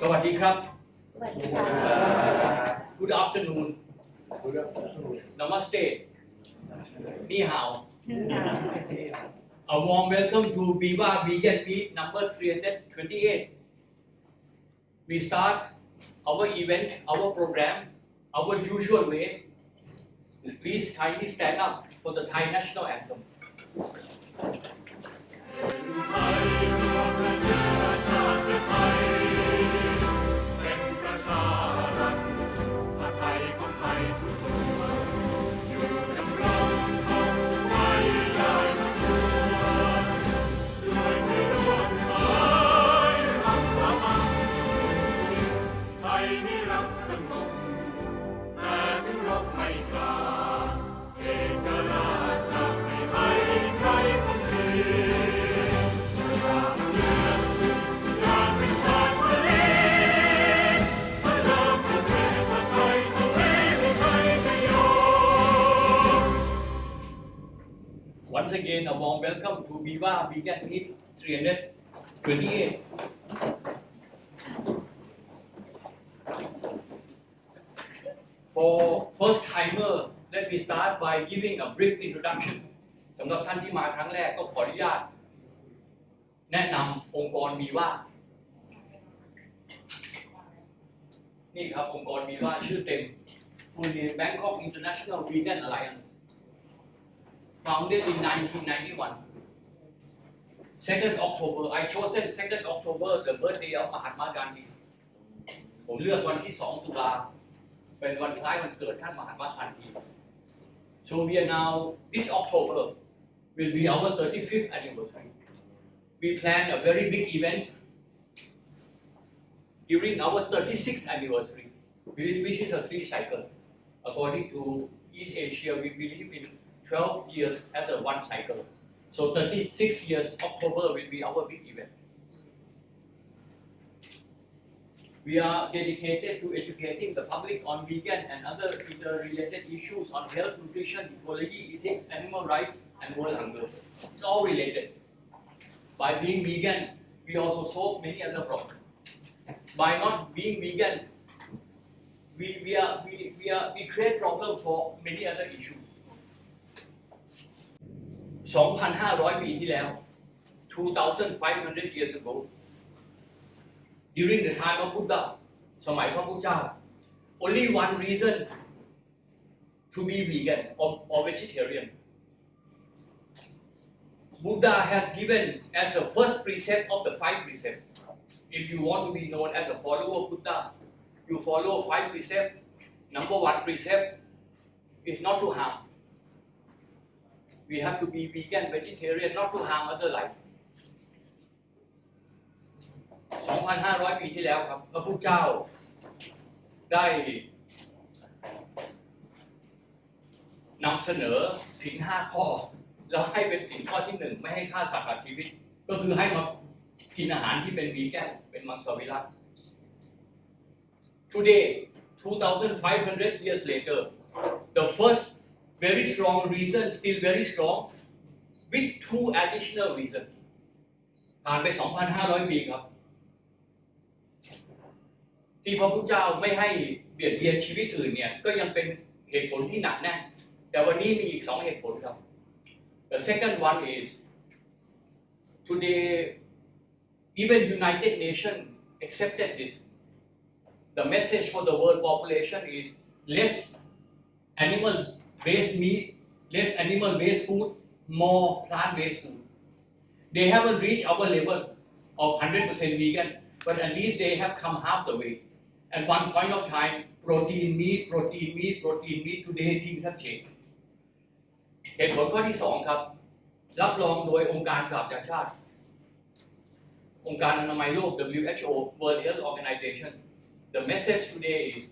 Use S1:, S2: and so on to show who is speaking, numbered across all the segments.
S1: สวัสดีครับ
S2: สวัสดีค่ะ
S1: Good afternoon Namaste Ni hao A warm welcome to BIVA Vegan Meet number 328 We start our event, our program, our usual way. Please kindly stand up for the Thai national anthem. Once again, a warm welcome to BIVA Vegan Meet 328. For first timer, let me start by giving a brief introduction. สำหรับท่านที่มาครั้งแรกก็ขออนุญาตแนะนำองค์กร BIVA นี่ครับองค์กร BIVA ชื่อเต็ม Bangkok International Vegan Alliance founded in 1991. 2nd October, I chosen 2nd October, the birthday of Mahatma Gandhi. ผมเลือกวันที่ 2 ตุลาเป็นวันคล้ายวันเกิดท่านมหาตมากันดี So we are now, this October will be our 35th anniversary. We plan a very big event during our 36th anniversary, which is a 3 cycle. According to East Asia, we believe in 12 years as a 1 cycle. So 36 years, October will be our big event. We are dedicated to educating the public on vegan and other interrelated issues on health, nutrition, ecology, ethics, animal rights, and world hunger. It's all related. By being vegan, we also solve many other problems. By not being vegan, we create problems for many other issues. 2,500 ปีที่แล้ว 2,500 years ago, during the time of Buddha, สมัยพระพุทธเจ้า only one reason to be vegan or vegetarian. Buddha has given as a first precept of the 5 precepts. If you want to be known as a follower of Buddha, you follow 5 precepts. Number 1 precept is not to harm. We have to be vegan, vegetarian, not to harm other life. 2,500 ปีที่แล้วครับพระพุทธเจ้าได้นำเสนอศีล 5 ข้อแล้วให้เป็นศีลข้อที่ 1 ไม่ให้ฆ่าสัตว์ตัดชีวิตก็คือให้มากินอาหารที่เป็นวีแกนเป็นมังสวิรัติ Today 2,500 years later the first very strong reason still very strong with 2 additional reasons ผ่านไป 2,500 ปีครับที่พระพุทธเจ้าไม่ให้เบียดเบียนชีวิตอื่นเนี่ยก็ยังเป็นเหตุผลที่หนักแน่นแต่วันนี้มีอีก 2 เหตุผลครับ The second one is today even United Nations accepted this. The message for the world population is less animal-based meat, less animal-based food, more plant-based food. They haven't reached our level of 100% vegan, but at least they have come half the way. At one point of time, protein meat, today things have changed. เหตุผลข้อที่ 2 ครับรับรองโดยองค์การสหประชาชาติองค์การอนามัยโลก WHO World Health Organization The message today is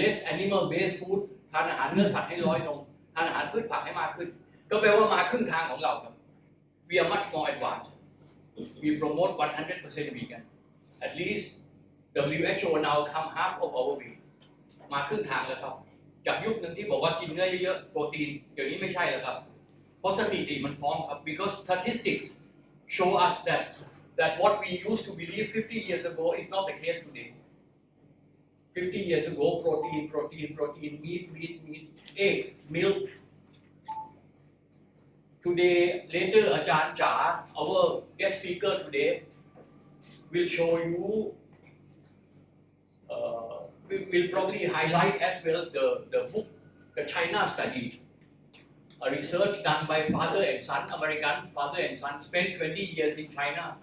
S1: less animal-based food ทานอาหารเนื้อสัตว์ให้น้อยลงทานอาหารพืชผักให้มากขึ้นก็แปลว่ามาครึ่งทางของเราครับ We are much more advanced. We promote 100% vegan. At least WHO now come half of our way. มาครึ่งทางแล้วครับจากยุคหนึ่งที่บอกว่ากินเนื้อเยอะๆโปรตีนเดี๋ยวนี้ไม่ใช่แล้วครับเพราะสถิติมันฟ้องครับ because statistics show us that what we used to believe 50 years ago is not the case today. 50 years ago, protein, meat, eggs, milk. Today, later, Ajahn Cha, our guest speaker today, will show you, will probably highlight as well the book, the China study, a research done by father and son, American father and son, spent 20 years in China,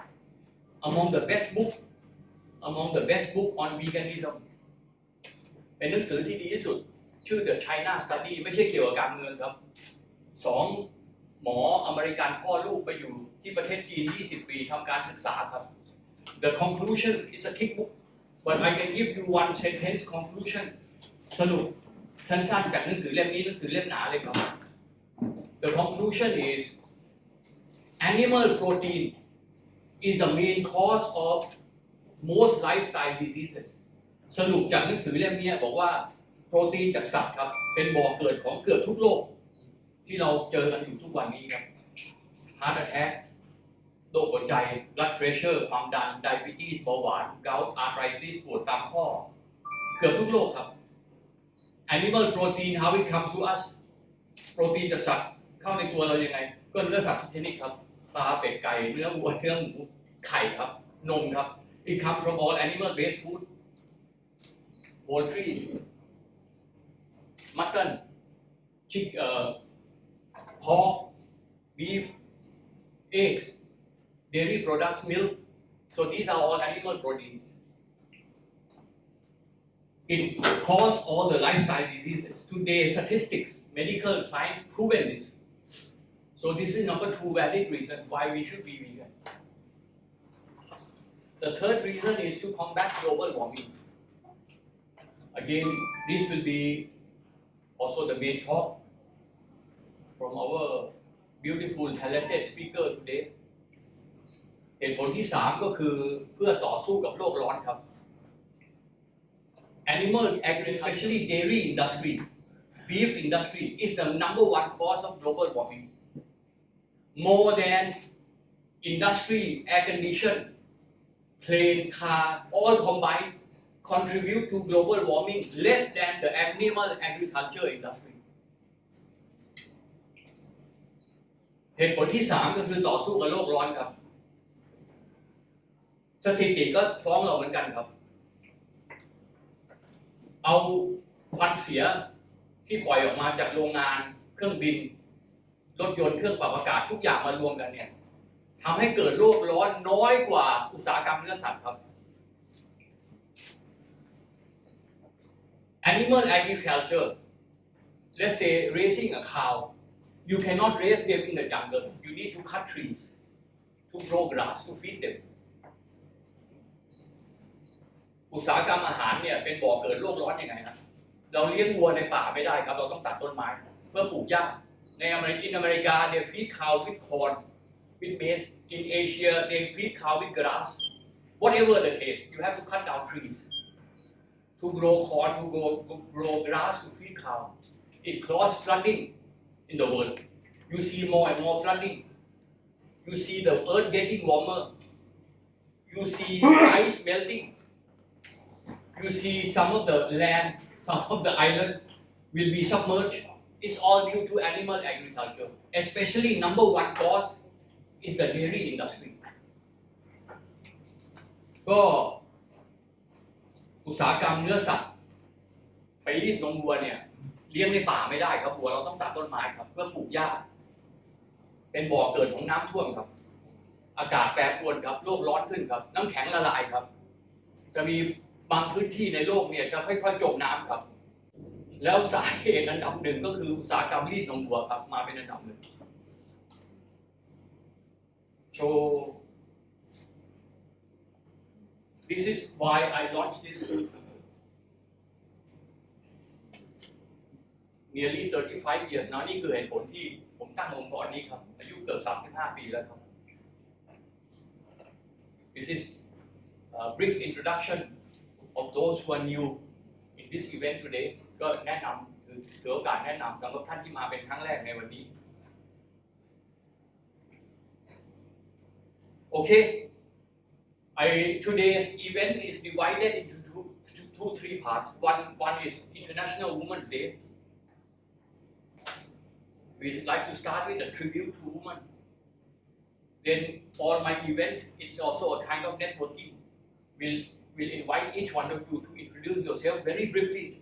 S1: among the best book on veganism. เป็นหนังสือที่ดีที่สุดชื่อ The China Study ไม่ใช่เกี่ยวกับการเมืองครับ2หมออเมริกันพ่อลูกไปอยู่ที่ประเทศจีน20 ปีทำการศึกษาครับ The conclusion is a thick book but I can give you one sentence conclusion สรุปสั้นๆจากหนังสือเล่มนี้หนังสือเล่มหนาเลยครับ The conclusion is animal protein is the main cause of most lifestyle diseases สรุปจากหนังสือเล่มนี้บอกว่าโปรตีนจากสัตว์ครับเป็นบ่อเกิดของเกือบทุกโรคที่เราเจอกันอยู่ทุกวันนี้ครับ Heart attack โรคหัวใจ blood pressure ความดัน diabetes เบาหวาน gout arthritis ปวดตามข้อเกือบทุกโรคครับ Animal protein how it comes to us โปรตีนจากสัตว์เข้าในตัวเรายังไงก็เนื้อสัตว์ทุกชนิดครับปลาเป็ดไก่เนื้อวัวเนื้อหมูไข่ครับนมครับ It comes from all animal based food poultry mutton pork beef eggs dairy products milk so these are all animal proteins it causes all the lifestyle diseases today statistics medical science proven this so this is number 2 valid reason why we should be vegan the third reason is to combat global warming again this will be also the main talk from our beautiful talented speaker today เหตุผลที่3ก็คือเพื่อต่อสู้กับโลกร้อนครับ Animal agriculture especially dairy industry beef industry is the number 1 cause of global warming more than industry air condition plane car all combined contribute to global warming less than the animal agriculture industry เหตุผลที่3ก็คือต่อสู้กับโลกร้อนครับสถิติก็ฟ้องเราเหมือนกันครับเอาควันเสียที่ปล่อยออกมาจากโรงงานเครื่องบินรถยนต์เครื่องปรับอากาศทุกอย่างมารวมกันเนี่ยทำให้เกิดโลกร้อนน้อยกว่าอุตสาหกรรมเนื้อสัตว์ครับ Animal agriculture let's say raising a cow you cannot raise them in the jungle you need to cut trees to grow grass to feed them อุตสาหกรรมอาหารเนี่ยเป็นบ่อเกิดโลกร้อนยังไงครับเราเลี้ยงวัวในป่าไม่ได้ครับเราต้องตัดต้นไม้เพื่อปลูกหญ้าในอเมริกา they feed cow with corn with maize in Asia they feed cow with grass whatever the case you have to cut down trees to grow corn to grow grass to feed cow it causes flooding in the world you see more and more flooding you see the earth getting warmer you see ice melting you see some of the land some of the island will be submerged it's all due to animal agriculture especially number 1 cause is the dairy industry ก็อุตสาหกรรมเนื้อสัตว์ไปรีดนมวัวเนี่ยเลี้ยงในป่าไม่ได้ครับวัวเราต้องตัดต้นไม้ครับเพื่อปลูกหญ้าเป็นบ่อเกิดของน้ำท่วมครับอากาศแปรปรวนครับโลกร้อนขึ้นครับน้ำแข็งละลายครับจะมีบางพื้นที่ในโลกเนี่ยจะค่อยๆจมน้ำครับแล้วสาเหตุอันดับ1ก็คืออุตสาหกรรมรีดนมวัวครับมาเป็นอันดับ1 so this is why I launched this nearly 35 years นะนี่คือเหตุผลที่ผมตั้งองค์กรนี้ครับอายุเกือบ35 ปีแล้วครับ This is a brief introduction of those who are new in this event today ก็แนะนำถือโอกาสแนะนำสำหรับท่านที่มาเป็นครั้งแรกในวันนี้ Okay today's event is divided into 3 parts. One is International Women's Day. We like to start with a tribute to women. Then all my event, it's also a kind of networking. We'll invite each one of you to introduce yourself very briefly.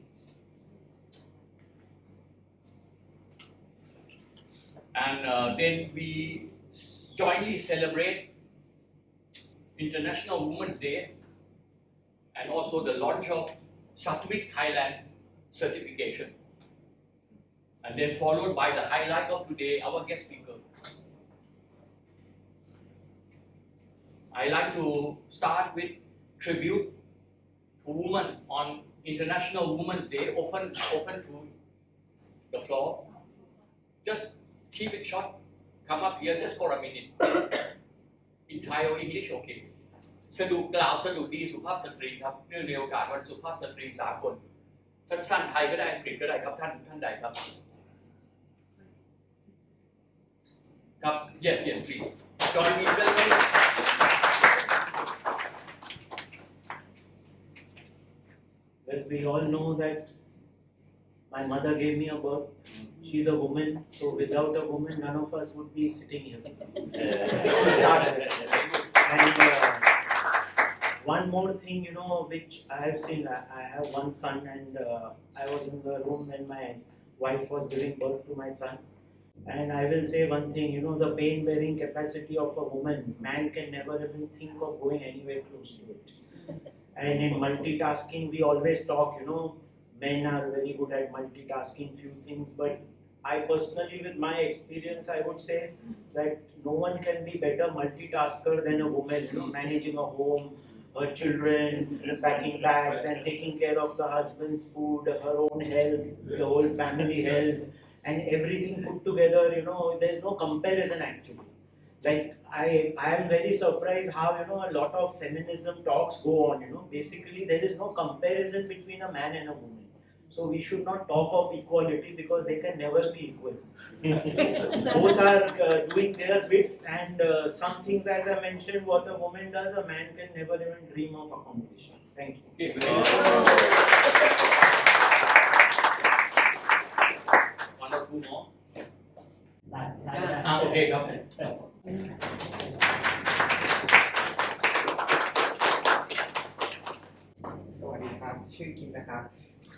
S1: And then we jointly celebrate International Women's Day and also the launch of Sukhumvit Thailand certification. And then followed by the highlight of today, our guest speaker. I like to start with tribute to women on International Women's Day. Open to the floor. Just keep it short. Come up here just for a minute. In Thai or English, okay. สะดุกล่าวสะดุดีสุภาพสตรีครับเนื่องในโอกาสวันสุภาพสตรีสากลสั้นๆไทยก็ได้อังกฤษก็ได้ครับท่านใดครับครับ yes please join me
S2: Well, we all know that my mother gave me a birth. She's a woman, so without a woman, none of us would be sitting here. To start with. And one more thing, which I have seen, I have one son, and I was in the room when my wife was giving birth to my son. And I will say one thing, the pain-bearing capacity of a woman, man can never even think of going anywhere close to it. And in multitasking, we always talk, men are very good at multitasking few things, but I personally, with my experience, I would say that no one can be better multitasker than a woman, managing a home, her children, packing bags and taking care of the husband's food, her own health, the whole family health, and everything put together, there's no comparison actually. Like I am very surprised how a lot of feminism talks go on. Basically there is no comparison between a man and a woman. So we should not talk of equality because they can never be equal. Both are doing their bit, and some things, as I mentioned, what a woman does, a man can never even dream of accomplishing. Thank you.
S1: One or two more. Okay, come.
S3: สวัสดีครับชื่อกิมนะครับ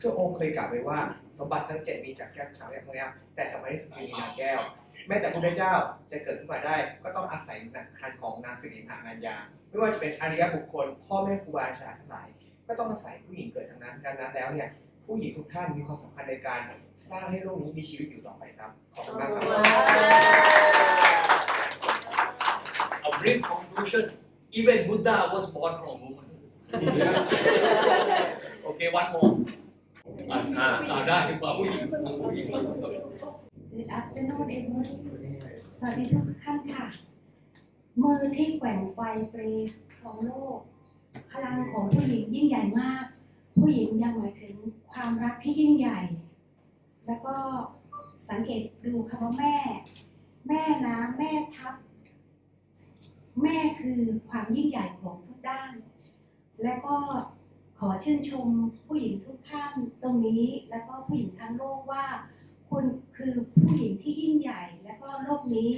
S3: ทุกองค์เคยกล่าวไว้ว่าสมบัติทั้ง7มีจากแก้วชาวแรกพวกนี้แต่สมัยที่สุดมีนางแก้วแม้แต่พระพุทธเจ้าจะเกิดขึ้นมาได้ก็ต้องอาศัยคันของนางสิริหานัญญาไม่ว่าจะเป็นอริยบุคคลพ่อแม่ครูบาอาจารย์ทั้งหลายก็ต้องอาศัยผู้หญิงเกิดทั้งนั้นดังนั้นแล้วเนี่ยผู้หญิงทุกท่านมีความสำคัญในการสร้างให้โลกนี้มีชีวิตอยู่ต่อไปครับขอบคุณมากครับ
S1: A brief conclusion. Even Buddha was born from a woman. Okay, one more. ได้ผู้หญิง
S4: Good afternoon, everyone. สวัสดีทุกท่านค่ะมือที่แกว่งไกวเปรย์ของโลกพลังของผู้หญิงยิ่งใหญ่มากผู้หญิงยังหมายถึงความรักที่ยิ่งใหญ่แล้วก็สังเกตดูคำว่าแม่น้ำแม่ทัพแม่คือความยิ่งใหญ่ของทุกด้านและก็ขอชื่นชมผู้หญิงทุกท่านตรงนี้แล้วก็ผู้หญิงทั้งโลกว่าคุณคือผู้หญิงที่ยิ่งใหญ่และก็โลกนี้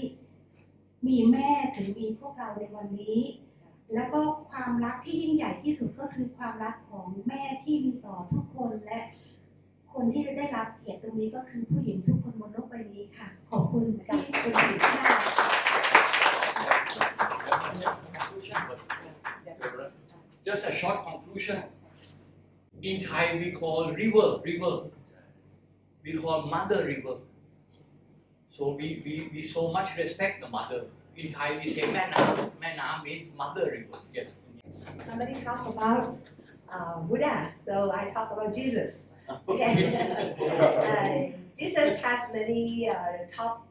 S4: มีแม่ถึงมีพวกเราในวันนี้แล้วก็ความรักที่ยิ่งใหญ่ที่สุดก็คือความรักของแม่ที่มีต่อทุกคนและคนที่ได้รับเกียรติตรงนี้ก็คือผู้หญิงทุกคนบนโลกใบนี้ค่ะขอบคุณที่เป็นผู้หญิงที่น่ารัก
S1: Just a short conclusion. In Thai, we call river. We call mother river. So we so much respect the mother. In Thai, we say Maenam means mother river. Yes.
S5: Somebody talk about Buddha, so I talk about Jesus. Okay. Jesus has many top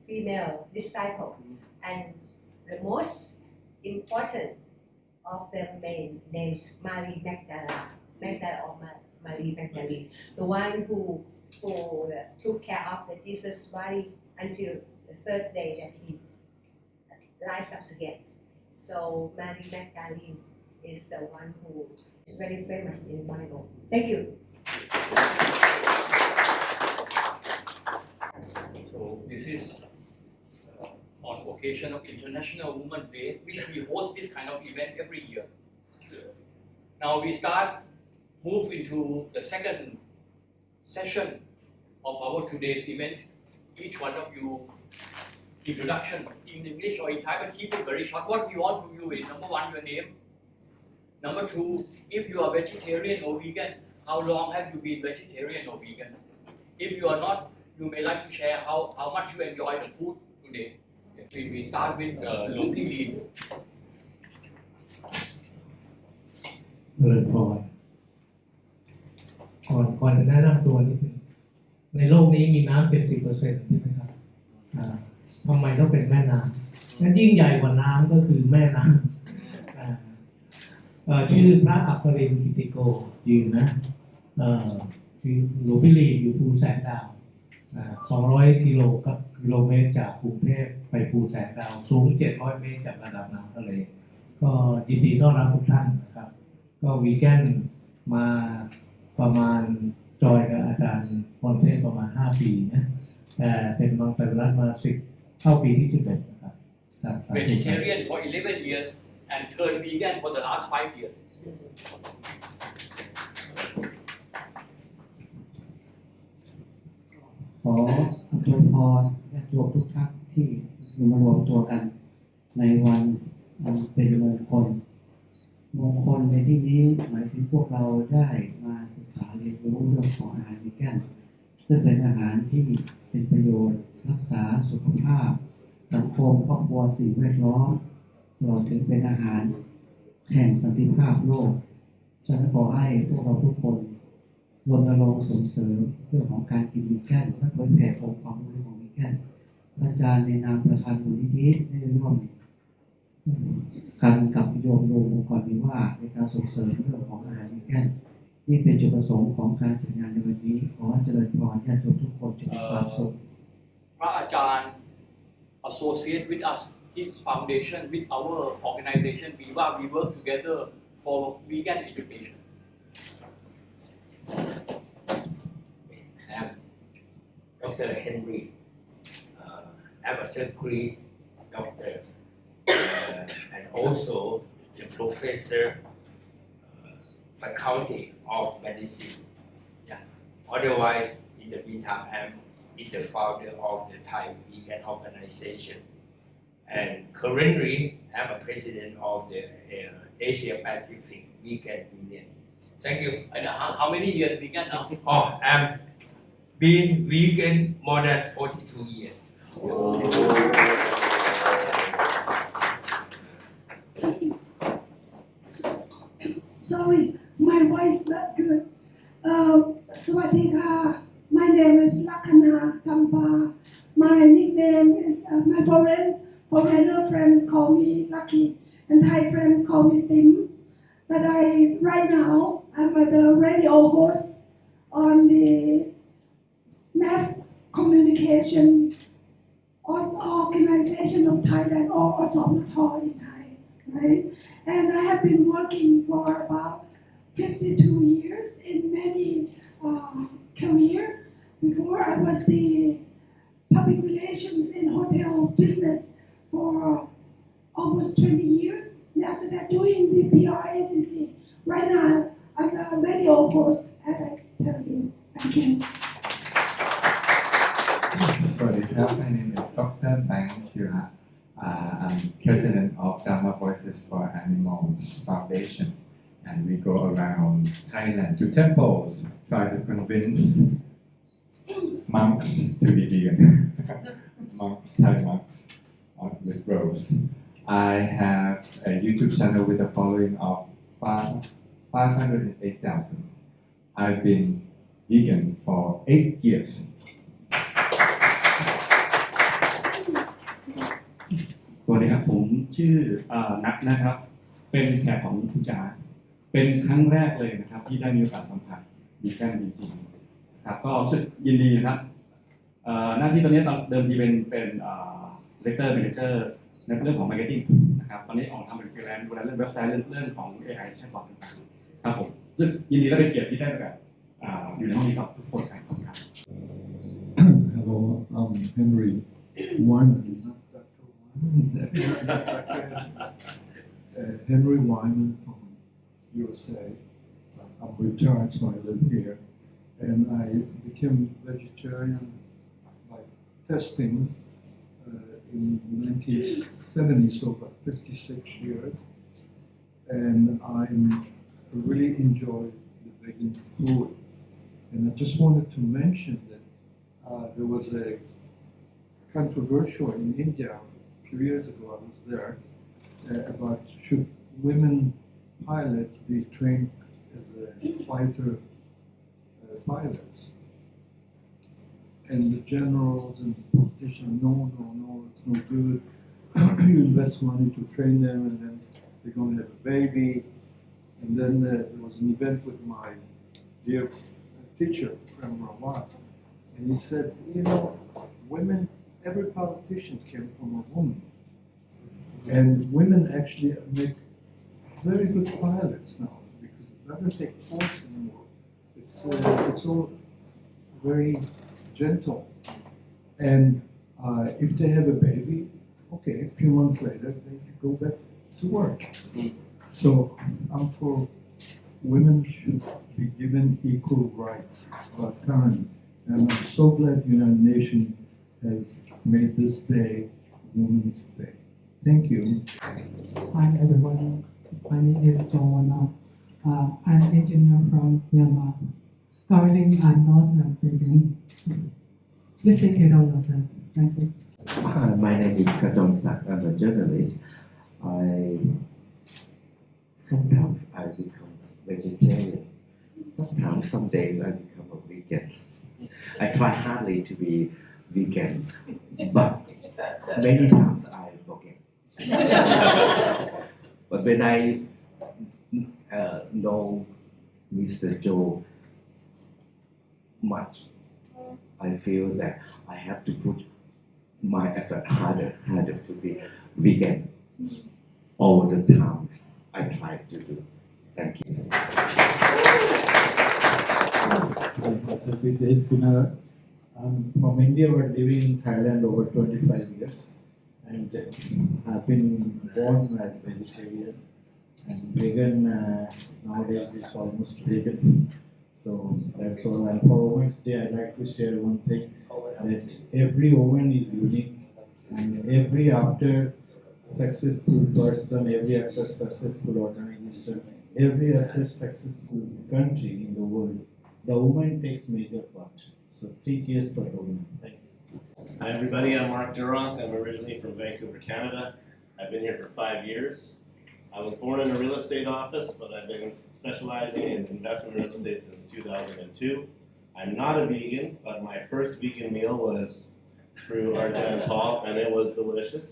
S5: female disciples, and the most important of them names Mary Magdalene or Mary Magdalene, the one who took care of the Jesus' body until the third day that he rises up again. So Mary Magdalene is the one who is very famous in Bible. Thank you.
S1: So this is on occasion of International Women's Day, which we host this kind of event every year. Now we move into the second session of our today's event. Each one of you introduction in English or in Thai, but keep it very short. What we want from you is number one, your name. Number two, if you are vegetarian or vegan, how long have you been vegetarian or vegan? If you are not, you may like to share how much you enjoy the food today. We start with Long Thi Lee.
S6: เจริญพรก่อนจะแนะนำตัวนิดนึงในโลกนี้มีน้ำ 70% ใช่ไหมครับทำไมต้องเป็นแม่น้ำและยิ่งใหญ่กว่าน้ำก็คือแม่น้ำชื่อพระอัครินทร์กิติโกยืนนะชื่อหลวงพี่ลีอยู่ภูแสนดาว200 กิโลเมตรจากกรุงเทพไปภูแสนดาวสูง 700 เมตรจากระดับน้ำทะเลก็ยินดีต้อนรับทุกท่านนะครับก็วีแกนมาประมาณจอยกับอาจารย์พรเทพประมาณ5 ปีนะแต่เป็นมังสวิรัติมา10เข้าปีที่11นะครับ
S1: Vegetarian for 11 years and turned vegan for the last 5 years.
S7: ขออวยพรญาติโยมทุกท่านที่มารวมตัวกันในวันอันเป็นมงคลในที่นี้หมายถึงพวกเราได้มาศึกษาเรียนรู้เรื่องของอาหารวีแกนซึ่งเป็นอาหารที่เป็นประโยชน์รักษาสุขภาพสังคมครอบครัวสิ่งแวดล้อมตลอดถึงเป็นอาหารแห่งสันติภาพโลกฉะนั้นขอให้พวกเราทุกคนรณรงค์ส่งเสริมเรื่องของการกินวีแกนและเผยแผ่องค์ความรู้ของวีแกนอาจารย์ในนามประธานมูลนิธิได้ร่วมกันกับโยมองค์กรวิวาในการส่งเสริมเรื่องของอาหารวีแกนนี่เป็นจุดประสงค์ของการจัดงานในวันนี้ขอเจริญพรญาติโยมทุกคนจะมีความสุข
S1: พระอาจารย์ associate with us his foundation with our organization BIVA. We work together for vegan education.
S8: I'm Dr. Henry. I'm a secretary doctor and also the professor, faculty of medicine. Yeah. Otherwise, in the meantime, I'm the founder of the Thai Vegan Organization. And currently, I'm a president of the Asia Pacific Vegan Union. Thank you.
S1: And how many years vegan now?
S8: Oh, I'm been vegan more than 42 years.
S9: Sorry, my voice not good. สวัสดีค่ะ My name is Lakana Champa. My nickname is my foreigner friends call me Lucky and Thai friends call me Tim. But right now I'm the radio host on the mass communication organization of Thailand or Omni in Thai, right? And I have been working for about 52 years in many career. Before I was the public relations in hotel business for almost 20 years. And after that, doing the PR agency. Right now, I'm the radio host, as I tell you. Thank you.
S10: สวัสดีครับ My name is Dr. Bang Shira. I'm president of Dharma Voices for Animals Foundation, and we go around Thailand to temples, try to convince monks to be vegan. Thai monks with robes. I have a YouTube channel with a following of 508,000. I've been vegan for 8 years.
S11: สวัสดีครับผมชื่อนัทนะครับเป็นแขกของคุณจ๋าเป็นครั้งแรกเลยนะครับที่ได้มีโอกาสสัมผัสวีแกนจริงๆครับก็รู้สึกยินดีครับหน้าที่ตอนนี้เดิมทีเป็นเลคเตอร์ในเรื่องของมาร์เก็ตติ้ง นะครับตอนนี้ออกทำเป็นฟรีแลนซ์ดูแลเรื่องเว็บไซต์เรื่องของ AI แชทบอทต่างๆครับผมซึ่งยินดีและเป็นเกียรติที่ได้แบบอยู่ในห้องนี้กับทุกคนครับ
S12: Hello, I'm Henry Wyman, not Dr. Wyman. Henry Wyman from USA. I'm retired, so I live here. And I became vegetarian by testing in 1970, so about 56 years. And I really enjoy the vegan food. And I just wanted to mention that there was a controversial in India a few years ago. I was there about should women pilots be trained as a fighter pilots, and the generals and politicians, no, it's no good. You invest money to train them, and then they're going to have a baby. And then there was an event with my dear teacher, Prem Rawat. And he said, women, every politician came from a woman. And women actually make very good pilots now because it doesn't take force anymore. It's all very gentle. And if they have a baby, okay, a few months later, they can go back to work. So I'm for women should be given equal rights. It's about time. And I'm so glad the United Nations has made this day Women's Day. Thank you.
S13: Hi everyone, my name is Joanna. I'm an engineer from Myanmar. Currently, I'm not a vegan. Please take care of yourself. Thank you.
S14: My name is Kajong Sak. I'm a journalist. Sometimes I become vegetarian. Sometimes, some days I become a vegan. I try hardly to be vegan, but many times I forget. But when I know Mr. Joe much, I feel that I have to put my effort harder to be vegan all the times I try to do. Thank you.
S6: Myself is Sinara. I'm from India but living in Thailand over 25 years. And I've been born as vegetarian and vegan. Nowadays it's almost vegan. So that's all. And for Women's Day, I'd like to share one thing, that every woman is unique, and every after successful person, every after successful organization, every after successful country in the world, the woman takes major part. So 3 cheers for the woman. Thank you.
S15: Hi everybody, I'm Mark Duronk. I'm originally from Vancouver, Canada. I've been here for 5 years. I was born in a real estate office, but I've been specializing in investment real estate since 2002. I'm not a vegan, but my first vegan meal was through Arjan and Paul, and it was delicious.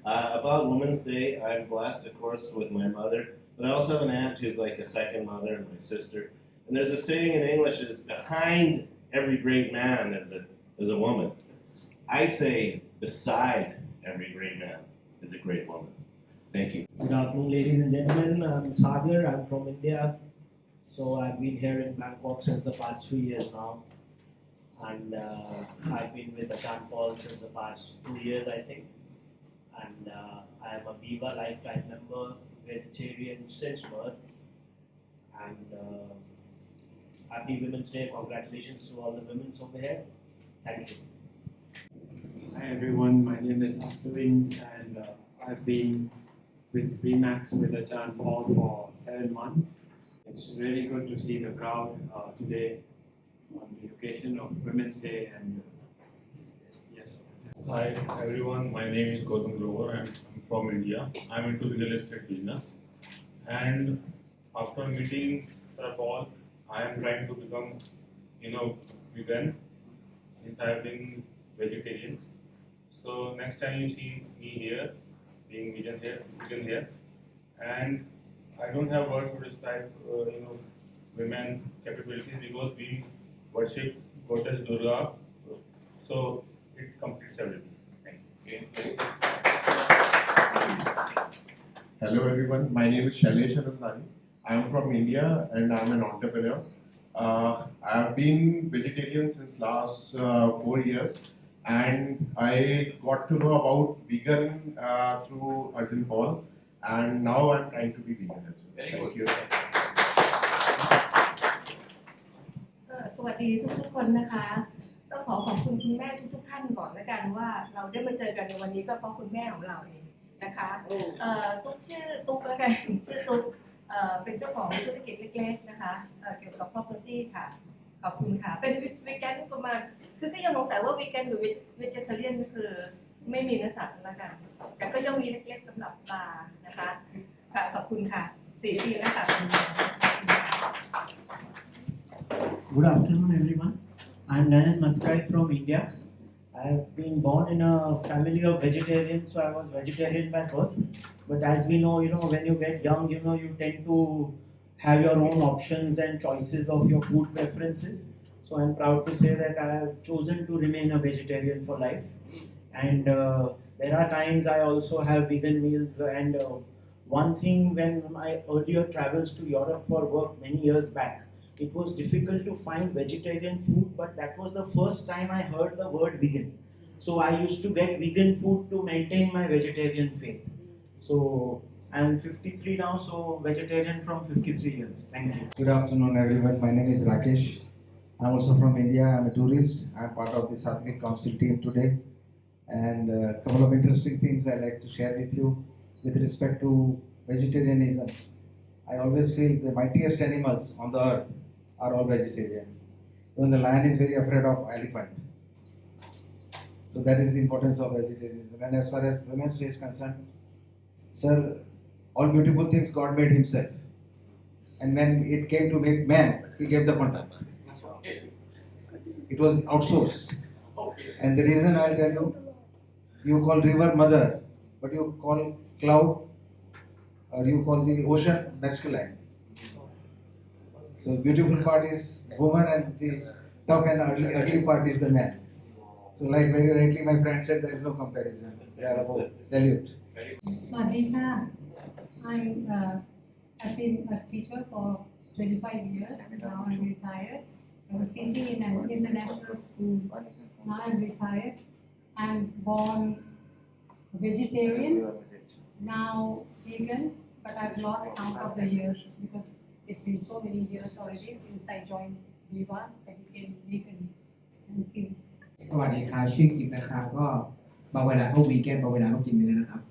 S15: About Women's Day, I'm blessed, of course, with my mother, but I also have an aunt who's like a second mother and my sister. And there's a saying in English is behind every great man is a woman. I say beside every great man is a great woman. Thank you.
S16: Good afternoon, ladies and gentlemen. I'm Sagar. I'm from India. So I've been here in Bangkok since the past 3 years now. And I've been with Ajahn Paul since the past 2 years, I think. And I am a BIVA lifetime member, vegetarian since birth. And happy Women's Day. Congratulations to all the women over here. Thank you.
S17: Hi everyone, my name is Aswin and I've been with Remax with Ajahn Paul for 7 months. It's really good to see the crowd today on the occasion of Women's Day and yes.
S18: Hi everyone, my name is Gautam Grover and I'm from India. I'm into real estate business and after meeting Sir Paul, I am trying to become, vegan since I have been vegetarian. So next time you see me here, being vegan here, and I don't have words to describe, women capabilities because we worship Goddess Durga, so it completes everything. Thank you.
S19: Hello everyone, my name is Shailesh Anandani. I am from India and I am an entrepreneur. I have been vegetarian since last 4 years and I got to know about vegan through Arjun Paul and now I am trying to be vegan as well.
S1: Very
S19: Thank
S1: good.
S19: you.
S20: สวัสดีทุกๆคนนะคะต้องขอขอบคุณคุณแม่ทุกๆท่านก่อนแล้วกันว่าเราได้มาเจอกันในวันนี้ก็เพราะคุณแม่ของเราเองนะคะตุ๊กชื่อตุ๊กแล้วกันชื่อตุ๊กเป็นเจ้าของธุรกิจเล็กๆนะคะเกี่ยวกับ property ค่ะขอบคุณค่ะเป็นวีแกนประมาณคือก็ยังสงสัยว่าวีแกนหรือ vegetarian ก็คือไม่มีเนื้อสัตว์แล้วกันแต่ก็ยังมีเล็กๆสำหรับปลานะคะค่ะขอบคุณค่ะ4 ปีแล้วค่ะ
S2: Good afternoon, everyone. I'm Nanan Maskai from India. I've been born in a family of vegetarians, so I was vegetarian by birth. But as we know, when you get young, you tend to have your own options and choices of your food preferences. So I'm proud to say that I have chosen to remain a vegetarian for life. And there are times I also have vegan meals. And one thing, when my earlier travels to Europe for work many years back, it was difficult to find vegetarian food, but that was the first time I heard the word vegan. So I used to get vegan food to maintain my vegetarian faith. So I'm 53 now, so vegetarian from 53 years. Thank you.
S21: Good afternoon, everyone. My name is Rakesh. I'm also from India. I'm a tourist. I'm part of the Sattvic Council team today. And a couple of interesting things I'd like to share with you with respect to vegetarianism. I always feel the mightiest animals on the earth are all vegetarian. Even the lion is very afraid of elephant. So that is the importance of vegetarianism. And as far as women's race is concerned, sir, all beautiful things God made himself. And when it came to make man, he gave the contact. It was outsourced. And the reason I'll tell you, you call river mother, but you call cloud or you call the ocean masculine. So beautiful part is woman and the tough and ugly part is the man. So like very rightly my friend said, there is no comparison. They are above. Salute.
S22: สวัสดีค่ะ I've been a teacher for 25 years. Now I'm retired. I was teaching in an international school. Now I'm retired. I'm born vegetarian, now vegan, but I've lost count of the years because it's been so many years already since I joined BIVA. I became vegan. Thank you.
S23: สวัสดีครับชื่อกิฟนะครับก็บางเวลาก็วีแกนบางเวลาก็กินเนื้อนะครับ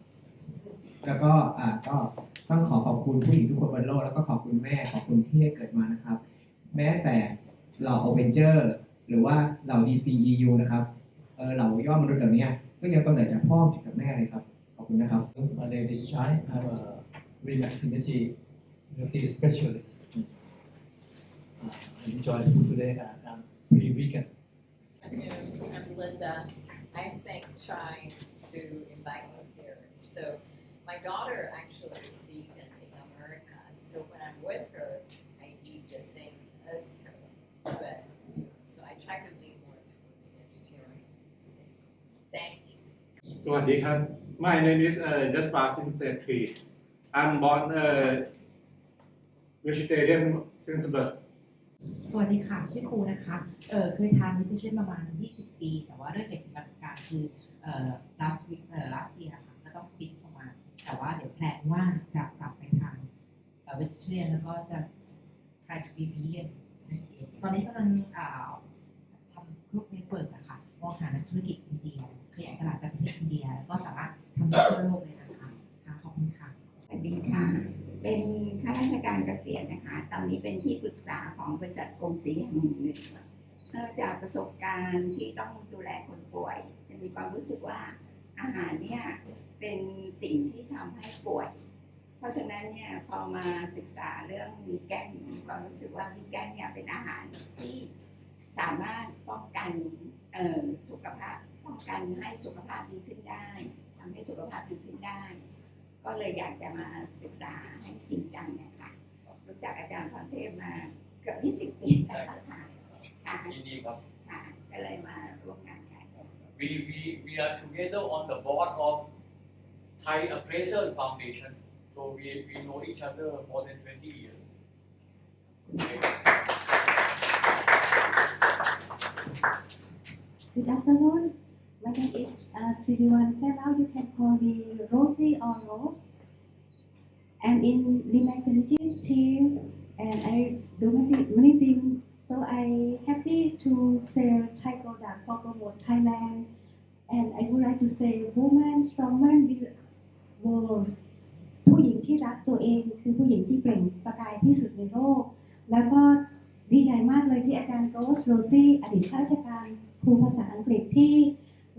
S23: แล้วก็ต้องขอบคุณผู้หญิงทุกคนบนโลกแล้วก็ขอบคุณแม่ขอบคุณที่ให้เกิดมานะครับแม้แต่เหล่าอเวนเจอร์หรือว่าเหล่า DCEU นะครับเหล่ายอดมนุษย์เหล่านี้ก็ยังกำเนิดจากพ่อจากแม่เลยครับขอบคุณนะครับ
S24: My name is Chai. I'm a revaccinity specialist. I enjoy the food today and I'm pretty vegan.
S25: I'm Linda. I thank Chai to invite me here. So my daughter actually is vegan in America. So when I'm with her, I eat the same as her. But so I try to lean more towards vegetarian these days. Thank you.
S26: สวัสดีครับ My name is Jasper Sinsetri. I'm born vegetarian since birth.
S27: สวัสดีค่ะชื่อครูนะคะเคยทานวิจิตรประมาณ20 ปีแต่ว่าด้วยเหตุการณ์คือ last year ค่ะก็ต้องปิดออกมาแต่ว่าเดี๋ยวแพลนว่าจะกลับไปทานvegetarian แล้วก็จะ try to be vegan ตอนนี้กำลังทำกลุ่มในเปิดนะคะมองหานักธุรกิจอินเดียขยายตลาดไปประเทศอินเดียแล้วก็สามารถทำได้ทั่วโลกเลยนะคะค่ะขอบคุณค่ะ
S28: สวัสดีค่ะ เป็นข้าราชการเกษียณนะคะ ตอนนี้เป็นที่ปรึกษาของบริษัทกรมศรีแห่งหนึ่งเนื่องจากประสบการณ์ที่ต้องดูแลคนป่วย จะมีความรู้สึกว่าอาหารเนี่ยเป็นสิ่งที่ทำให้ป่วย เพราะฉะนั้นเนี่ยพอมาศึกษาเรื่องวีแกนมีความรู้สึกว่าวีแกนเนี่ยเป็นอาหารที่สามารถป้องกันสุขภาพป้องกันให้สุขภาพดีขึ้นได้ทำให้สุขภาพดีขึ้นได้ ก็เลยอยากจะมาศึกษาให้จริงจังเนี่ยค่ะรู้จักอาจารย์พรเทพมาเกือบ20 ปีแล้วค่ะ
S1: ยินดีครับ
S28: ค่ะก็เลยมาร่วมงานกัน
S1: We are together on the board of Thai Appraisal Foundation โคร So we know each other more than 20 years.
S3: Good afternoon. My name is Siriwan Sebao. You can call me Rosie or Rose. I'm in Remax Energy team and I do many things. So I happy to sell Thai product for promote Thailand. And I would like to say woman, strong man will world. ผู้หญิงที่รักตัวเองคือผู้หญิงที่เปล่งประกายที่สุดในโลกแล้วก็ดีใจมากเลยที่อาจารย์โรซี่อดีตข้าราชการครูภาษาอังกฤษที่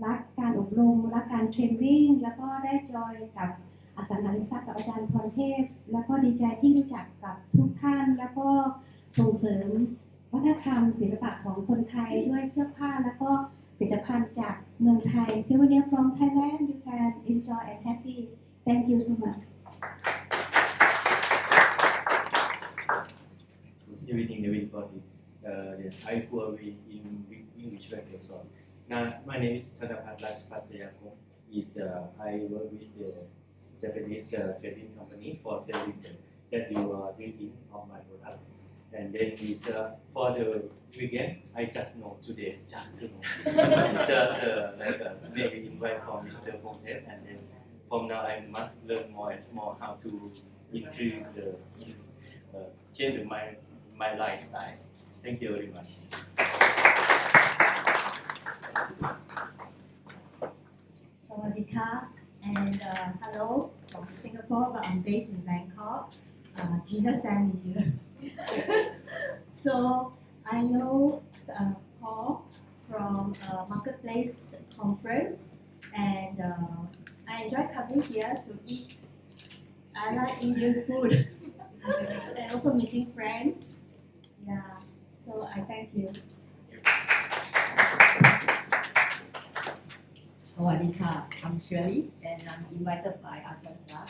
S3: รักการอบรมรักการเทรนนิ่งแล้วก็ได้จอยกับอสังหาริมทรัพย์กับอาจารย์พรเทพแล้วก็ดีใจที่รู้จักกับทุกท่านแล้วก็ส่งเสริมวัฒนธรรมศิลปะของคนไทยด้วยเสื้อผ้าแล้วก็ผลิตภัณฑ์จากเมืองไทย Souvenir from Thailand you can enjoy and happy thank you so much
S4: Good evening, everybody. I will be in English version. Now, my name is Thanapat Rajapatayakong. I work with the Japanese trading company for selling that you are drinking on my product. And then for the weekend, I just know today, just to know. Maybe invite for Mr. Pornthep, and then from now I must learn more and more how to intrigue change my lifestyle. Thank you very much.
S5: Sawadika and hello from Singapore, but I'm based in Bangkok. Jesus sent me here. So I know Paul from Marketplace Conference, and I enjoy coming here to eat. I like Indian food and also meeting friends. Yeah, so I thank you.
S7: สวัสดีค่ะ I'm Shirley and I'm invited by Ajahn.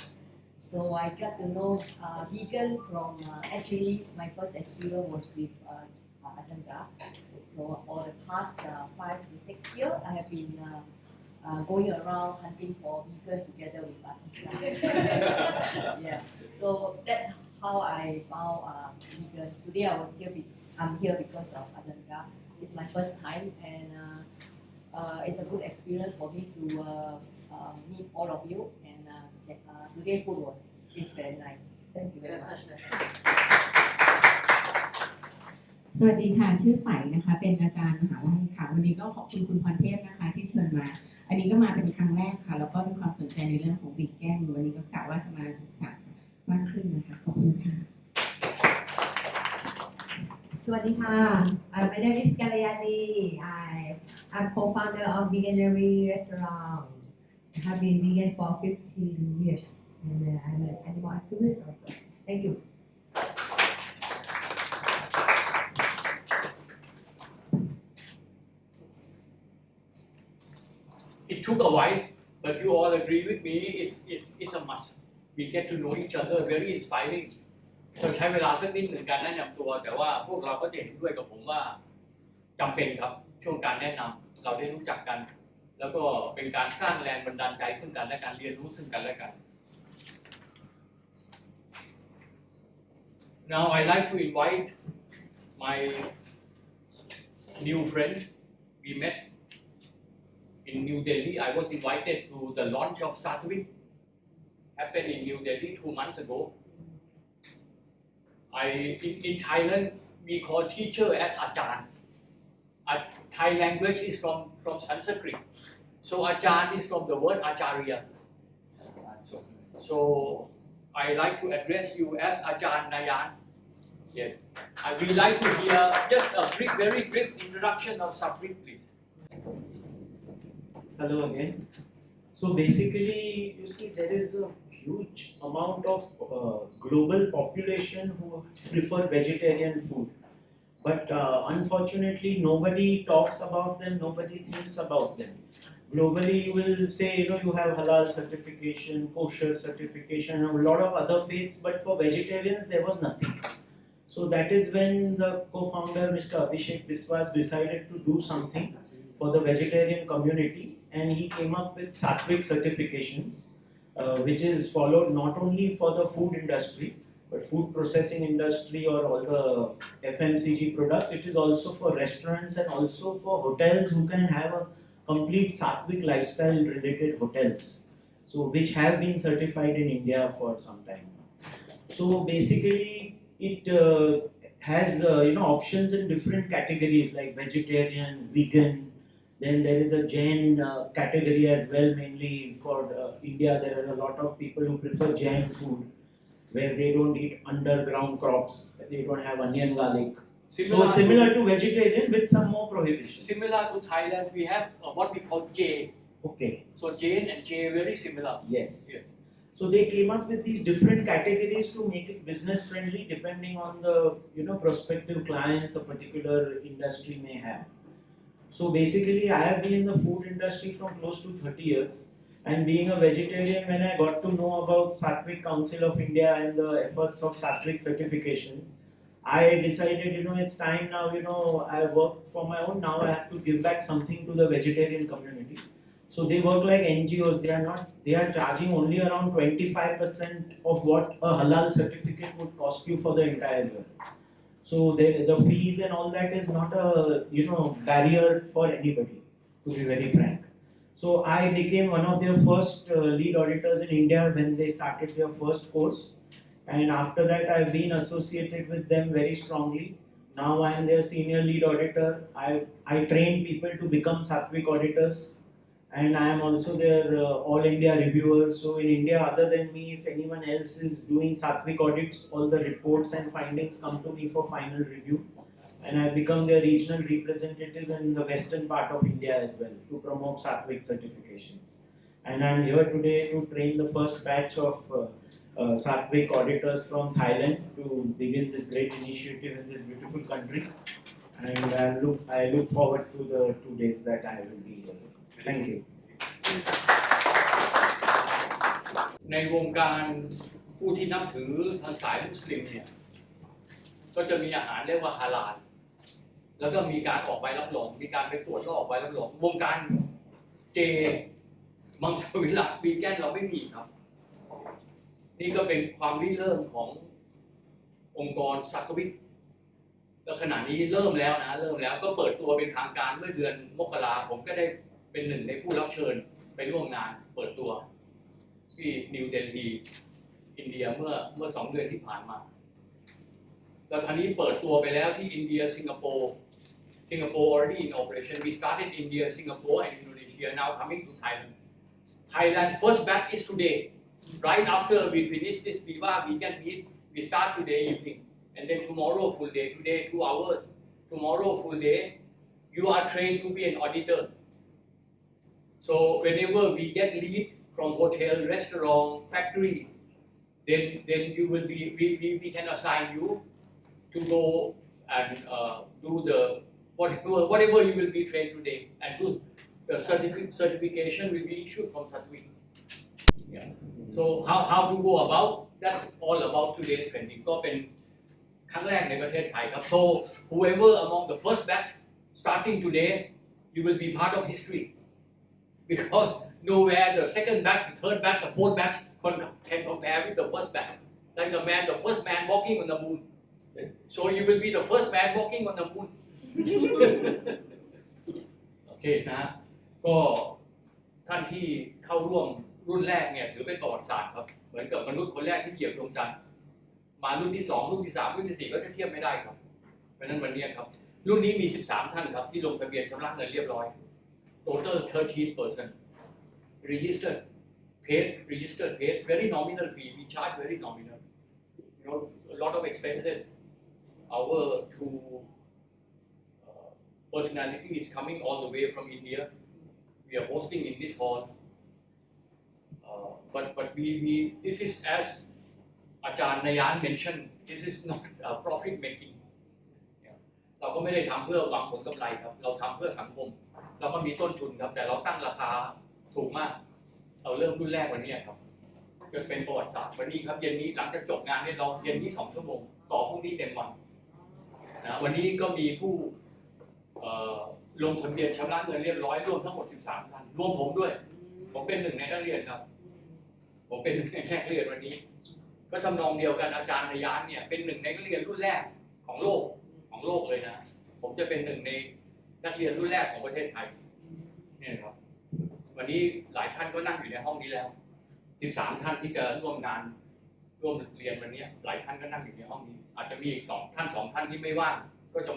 S7: So I got to know vegan from actually my first experience was with Ajahn. So for the past 5 to 6 years I have been going around hunting for vegan together with Ajahn. Yeah, so that's how I found vegan. Today I'm here because of Ajahn. It's my first time and it's a good experience for me to meet all of you and today food is very nice. Thank you very much.
S27: สวัสดีค่ะชื่อไฝนะคะเป็นอาจารย์มหาลัยค่ะวันนี้ก็ขอบคุณคุณพรเทพนะคะที่เชิญมาอันนี้ก็มาเป็นครั้งแรกค่ะแล้วก็มีความสนใจในเรื่องของวีแกนวันนี้ก็กะว่าจะมาศึกษามากขึ้นนะคะขอบคุณค่ะ
S8: Sawadika. My name is Kalayani. I'm co-founder of Veganery Restaurant. I have been vegan for 15 years and I'm an animal activist also. Thank you.
S1: It took a while, but you all agree with me. It's a must. We get to know each other. Very inspiring. เราใช้เวลาสักนิดหนึ่งการแนะนำตัวแต่ว่าพวกเราก็จะเห็นด้วยกับผมว่าจำเป็นครับช่วงการแนะนำเราได้รู้จักกันแล้วก็เป็นการสร้างแรงบันดาลใจซึ่งกันและการเรียนรู้ซึ่งกันและกัน Now I like to invite my new friend. We met in New Delhi. I was invited to the launch of Satvik. Happened in New Delhi 2 months ago. In Thailand, we call teacher as Ajahn. Thai language is from Sanskrit. So Ajahn is from the word Acharya. So I like to address you as Ajahn Nayan. Yes. We like to hear just a very brief introduction of Satvik, please.
S2: Hello again. So basically, you see, there is a huge amount of global population who prefer vegetarian food. But unfortunately, nobody talks about them, nobody thinks about them. Globally, you will say, you have halal certification, kosher certification, and a lot of other faiths, but for vegetarians, there was nothing. So that is when the co-founder, Mr. Abhishek Biswas, decided to do something for the vegetarian community, and he came up with Satvik certifications. which is followed not only for the food industry, but food processing industry or all the FMCG products. It is also for restaurants and also for hotels who can have a complete Sattvic lifestyle related hotels, so which have been certified in India for some time. So basically it has options in different categories like vegetarian, vegan. Then there is a Jain category as well, mainly for India. There are a lot of people who prefer Jain food, where they don't eat underground crops, they don't have onion, garlic. Similar to vegetarian with some more prohibitions.
S1: Similar to Thailand, we have what we call J.
S2: Okay.
S1: So Jain and J very similar.
S2: Yes. Yeah. So they came up with these different categories to make it business friendly, depending on the prospective clients a particular industry may have. So basically, I have been in the food industry from close to 30 years. And being a vegetarian, when I got to know about Sattvic Council of India and the efforts of Sattvic certifications, I decided, it's time now, I work for my own, now I have to give back something to the vegetarian community. So they work like NGOs, they are charging only around 25% of what a halal certificate would cost you for the entire year. So the fees and all that is not a, barrier for anybody, to be very frank. So I became one of their first lead auditors in India when they started their first course, and after that I've been associated with them very strongly. Now I am their senior lead auditor. I train people to become Sattvic auditors, and I am also their all India reviewer. So in India, other than me, if anyone else is doing Sattvic audits, all the reports and findings come to me for final review. And I've become their regional representative in the western part of India as well to promote Sattvic certifications. And I'm here today to train the first batch of Sattvic auditors from Thailand to begin this great initiative in this beautiful country. And I look forward to the 2 days that I will be here. Thank you.
S1: ในวงการผู้ที่นับถือทางสายมุสลิมเนี่ยก็จะมีอาหารเรียกว่าฮาลาลแล้วก็มีการออกใบรับรองมีการไปตรวจก็ออกใบรับรองวงการเจมังสวิรัติวีแกนเราไม่มีครับนี่ก็เป็นความริเริ่มขององค์กรสักวิทย์แล้วขณะนี้เริ่มแล้วก็เปิดตัวเป็นทางการเมื่อเดือนมกราผมก็ได้เป็นหนึ่งในผู้รับเชิญไปร่วมงานเปิดตัวที่นิวเดลีอินเดียเมื่อ2 เดือนที่ผ่านมาแล้วทีนี้เปิดตัวไปแล้วที่อินเดียสิงคโปร์ already in operation. We started India, Singapore and Indonesia, now coming to Thailand. Thailand first batch is today. Right after we finish this BIVA weekend meet, we start today evening. And then tomorrow full day, today 2 hours. Tomorrow full day, you are trained to be an auditor. So whenever we get lead from hotel, restaurant, factory, then you will be, we can assign you to go and do the whatever you will be trained today, and do the certification will be issued from Sattvic. Yeah. So how to go about? That's all about today's training. ก็เป็นครั้งแรกในประเทศไทยครับ So whoever among the first batch starting today, you will be part of history, because nowhere the second batch, the third batch, the fourth batch can compare with the first batch. Like the first man walking on the moon. So you will be the first man walking on the moon. โอเคนะก็ท่านที่เข้าร่วมรุ่นแรกเนี่ยถือเป็นประวัติศาสตร์ครับเหมือนกับมนุษย์คนแรกที่เหยียบดวงจันทร์มารุ่นที่2รุ่นที่3รุ่นที่4ก็จะเทียบไม่ได้ครับเพราะฉะนั้นวันนี้ครับรุ่นนี้มี13ท่านครับที่ลงทะเบียนชำระเงินเรียบร้อย total 13% registered paid very nominal fee. We charge very nominal, a lot of expenses. Our two personality is coming all the way from India. We are hosting in this hall, but we this is, as Ajahn Nayan mentioned, this is not profit making. เราก็ไม่ได้ทำเพื่อหวังผลกำไรครับเราทำเพื่อสังคมเราก็มีต้นทุนครับแต่เราตั้งราคาถูกมากเราเริ่มรุ่นแรกวันนี้ครับจะเป็นประวัติศาสตร์วันนี้ครับเย็นนี้หลังจากจบงานเนี่ยเราเย็นนี้2 ชั่วโมงต่อพรุ่งนี้เต็มวันนะวันนี้ก็มีผู้ลงทะเบียนชำระเงินเรียบร้อยรวมทั้งหมด13ท่านรวมผมด้วยผมเป็นหนึ่งในนักเรียนครับผ ผมเป็นนักเรียนวันนี้ก็ทำนองเดียวกันอาจารย์พยานเนี่ยเป็นหนึ่งในนักเรียนรุ่นแรกของโลกเลยนะผมจะเป็นหนึ่งในนักเรียนรุ่นแรกของประเทศไทยเนี่ยครับวันนี้หลายท่านก็นั่งอยู่ในห้องนี้แล้ว13ท่านที่จะร่วมเรียนวันนี้หลายท่านก็นั่งอยู่ในห้องนี้อาจจะมีอีก2ท่านที่ไม่ว่างก็จะ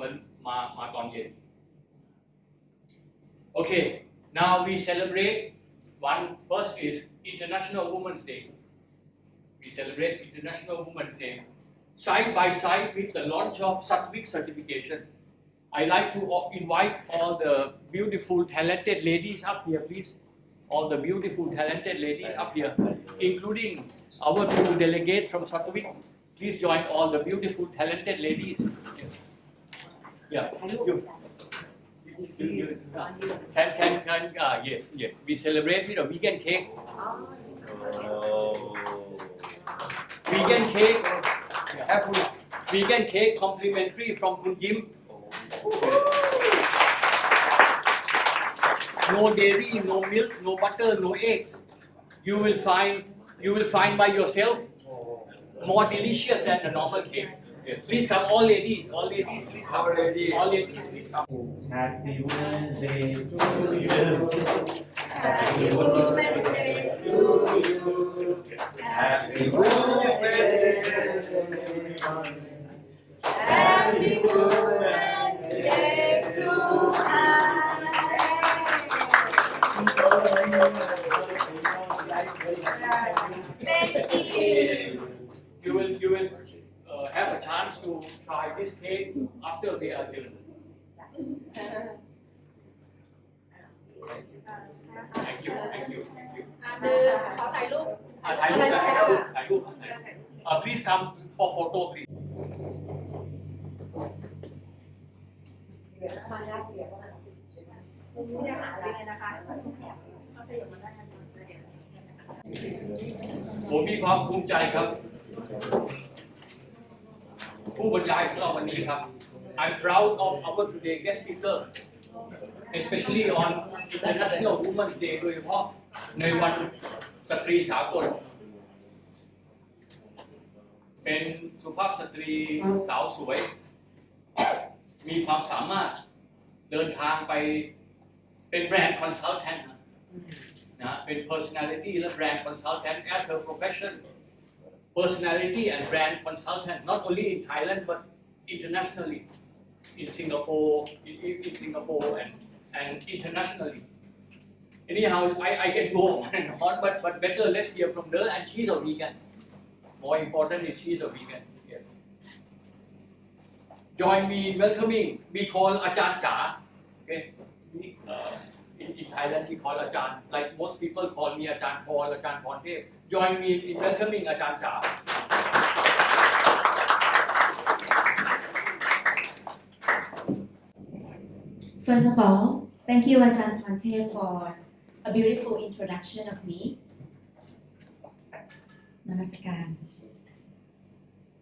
S1: มาตอนเย็นโอเค now we celebrate first is International Women's Day we celebrate International Women's Day side by side with the launch of Sukhumvit certification I like to invite all the beautiful talented ladies up here please all the beautiful talented ladies up here including our two delegates from Sukhumvit please join all the beautiful talented ladies yeah you can yes we celebrate with a vegan cake vegan cake complimentary from Kun Yim no dairy no milk no butter no eggs you will find by yourself more delicious than the normal cake yes. Please come all ladies please come all ladies please come
S2: Happy Women's Day to you.
S5: Happy Women's Day to you.
S2: Happy Women's Day.
S5: Happy Women's Day to us. Thank you.
S1: You will have a chance to try this cake after we are done. Thank you.
S5: ขอถ่ายรูป
S1: ถ่ายรูป please come for photo please ผมมีความภูมิใจครับผู้บรรยายของเราวันนี้ครับ I'm proud of our today guest speaker especially on International Women's Day โดยเฉพาะในวันสตรีสากลเป็นสุภาพสตรีสาวสวยมีความสามารถเดินทางไปเป็นแบรนด์คอนซัลแทนต์นะเป็น personality และ brand consultant as her profession personality and brand consultant not only in Thailand but internationally in Singapore and internationally anyhow I can go on and on but better let's hear from her and she's a vegan more important is she's a vegan yes. Join me in welcoming we call อาจารย์จ๋า okay in Thailand we call อาจารย์ like most people call me อาจารย์พรอาจารย์พรเทพ Join me in welcoming อาจารย์จ๋า
S6: First of all, thank you Ajahn Pornthep for a beautiful introduction of me. Namaskar.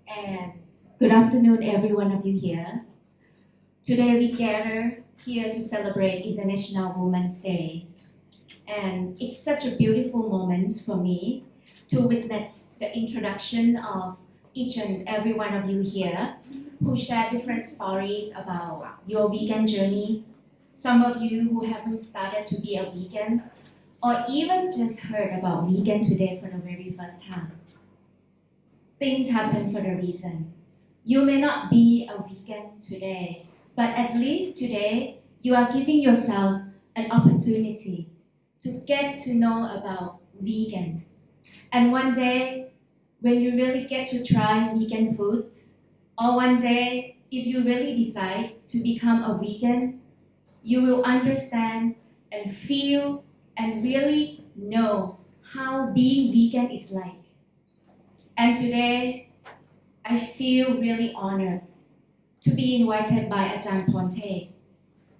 S6: And good afternoon every one of you here. Today we gather here to celebrate International Women's Day. And it's such a beautiful moment for me to witness the introduction of each and every one of you here who share different stories about your vegan journey. Some of you who haven't started to be a vegan or even just heard about vegan today for the very first time. Things happen for a reason. You may not be a vegan today, but at least today you are giving yourself an opportunity to get to know about vegan. And one day, when you really get to try vegan food, or one day, if you really decide to become a vegan, you will understand and feel and really know how being vegan is like. And today, I feel really honored to be invited by Ajahn Pornthep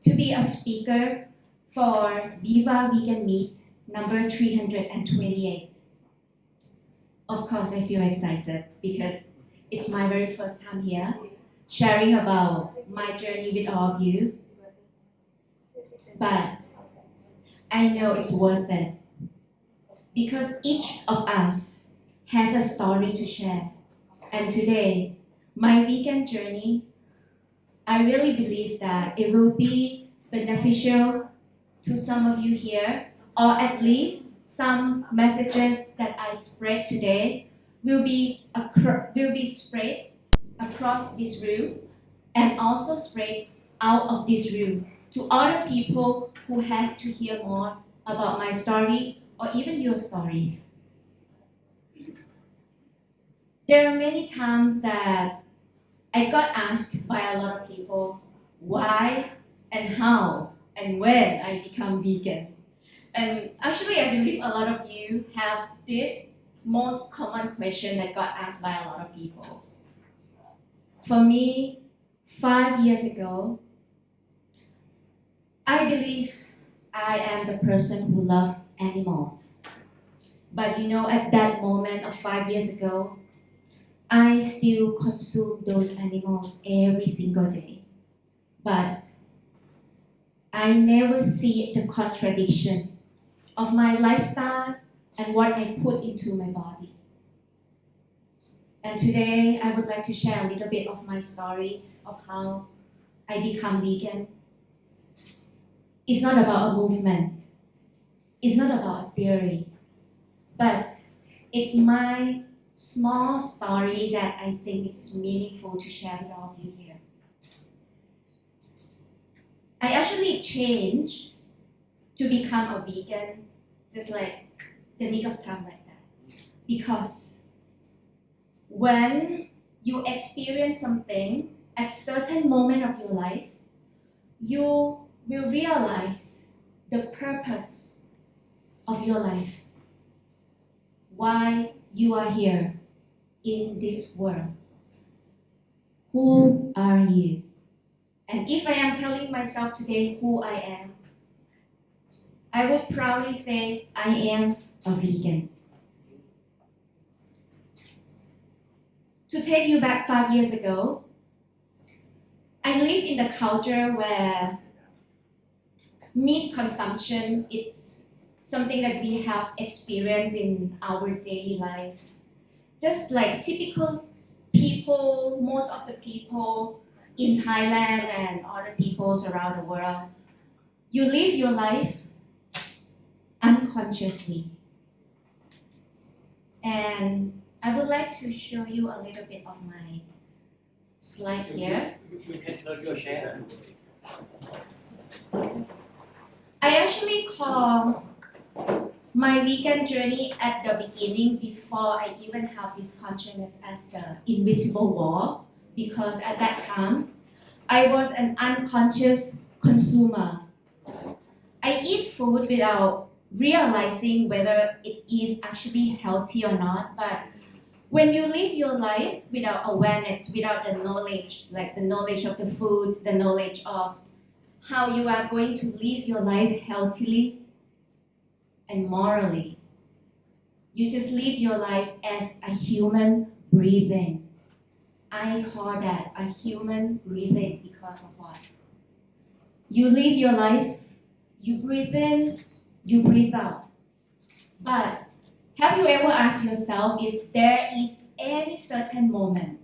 S6: to be a speaker for BIVA Vegan Meet number 328. Of course, I feel excited because it's my very first time here, sharing about my journey with all of you. But I know it's worth it because each of us has a story to share. And today, my vegan journey, I really believe that it will be beneficial to some of you here, or at least some messages that I spread today will be spread across this room and also spread out of this room to other people who has to hear more about my stories or even your stories. There are many times that I got asked by a lot of people why and how and when I become vegan. And actually, I believe a lot of you have this most common question that got asked by a lot of people. For me, 5 years ago, I believe I am the person who loves animals. But at that moment of 5 years ago, I still consume those animals every single day. But I never see the contradiction of my lifestyle and what I put into my body. And today, I would like to share a little bit of my stories of how I become vegan. It's not about a movement. It's not about a theory. But it's my small story that I think it's meaningful to share with all of you here. I actually changed to become a vegan just like the nick of time like that. Because when you experience something at certain moment of your life, you will realize the purpose of your life. Why you are here in this world. Who are you? And if I am telling myself today who I am, I would proudly say I am a vegan. To take you back 5 years ago, I live in the culture where meat consumption is something that we have experienced in our daily life. Just like typical people, most of the people in Thailand and other peoples around the world, you live your life unconsciously. And I would like to show you a little bit of my slide here.
S1: You can turn your chair.
S6: I actually call my vegan journey at the beginning, before I even have this consciousness, as the invisible wall, because at that time, I was an unconscious consumer. I eat food without realizing whether it is actually healthy or not, but when you live your life without awareness, without the knowledge, like the knowledge of the foods, the knowledge of how you are going to live your life healthily and morally, you just live your life as a human breathing. I call that a human breathing because of what? You live your life, you breathe in, you breathe out. But have you ever asked yourself if there is any certain moment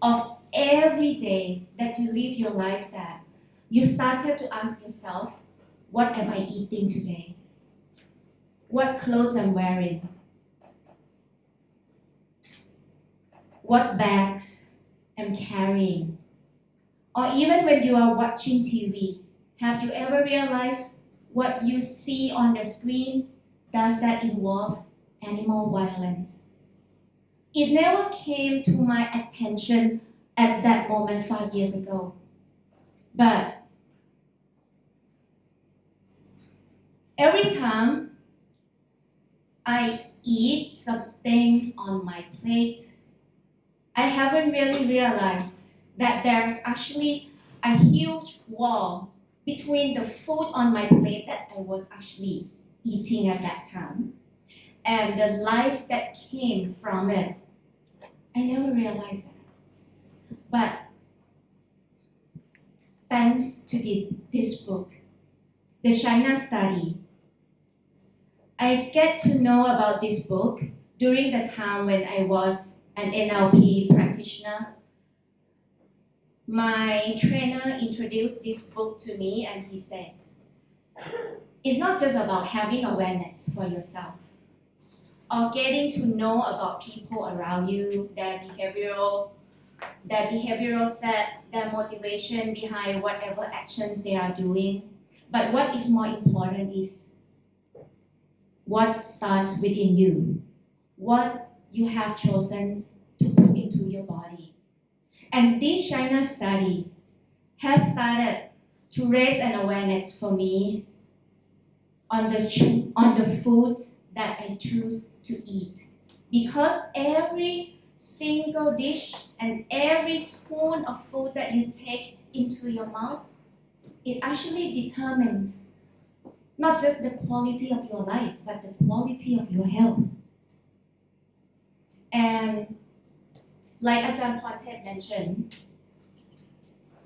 S6: of every day that you live your life that you started to ask yourself, what am I eating today? What clothes I'm wearing? What bags I'm carrying? Or even when you are watching TV, have you ever realized what you see on the screen, does that involve animal violence? It never came to my attention at that moment 5 years ago. But every time I eat something on my plate, I haven't really realized that there's actually a huge wall between the food on my plate that I was actually eating at that time and the life that came from it. I never realized that. But thanks to this book, the China study, I get to know about this book during the time when I was an NLP practitioner. My trainer introduced this book to me and he said, it's not just about having awareness for yourself or getting to know about people around you, their behavioral sets, their motivation behind whatever actions they are doing. But what is more important is what starts within you, what you have chosen to put into your body. And this China study have started to raise an awareness for me on the food that I choose to eat. Because every single dish and every spoon of food that you take into your mouth, it actually determines not just the quality of your life, but the quality of your health. And like Ajahn Pornthep mentioned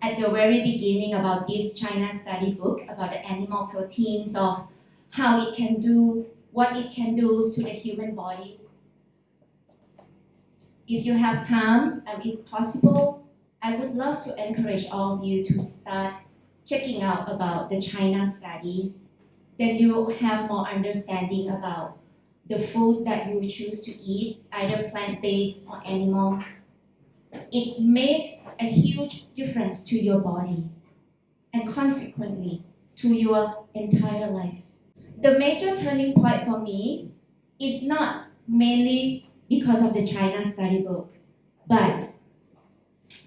S6: at the very beginning about this China study book about the animal proteins of how it can do, what it can do to the human body. If you have time and if possible, I would love to encourage all of you to start checking out about the China study. Then you will have more understanding about the food that you choose to eat, either plant-based or animal. It makes a huge difference to your body and consequently to your entire life. The major turning point for me is not mainly because of the China study book, but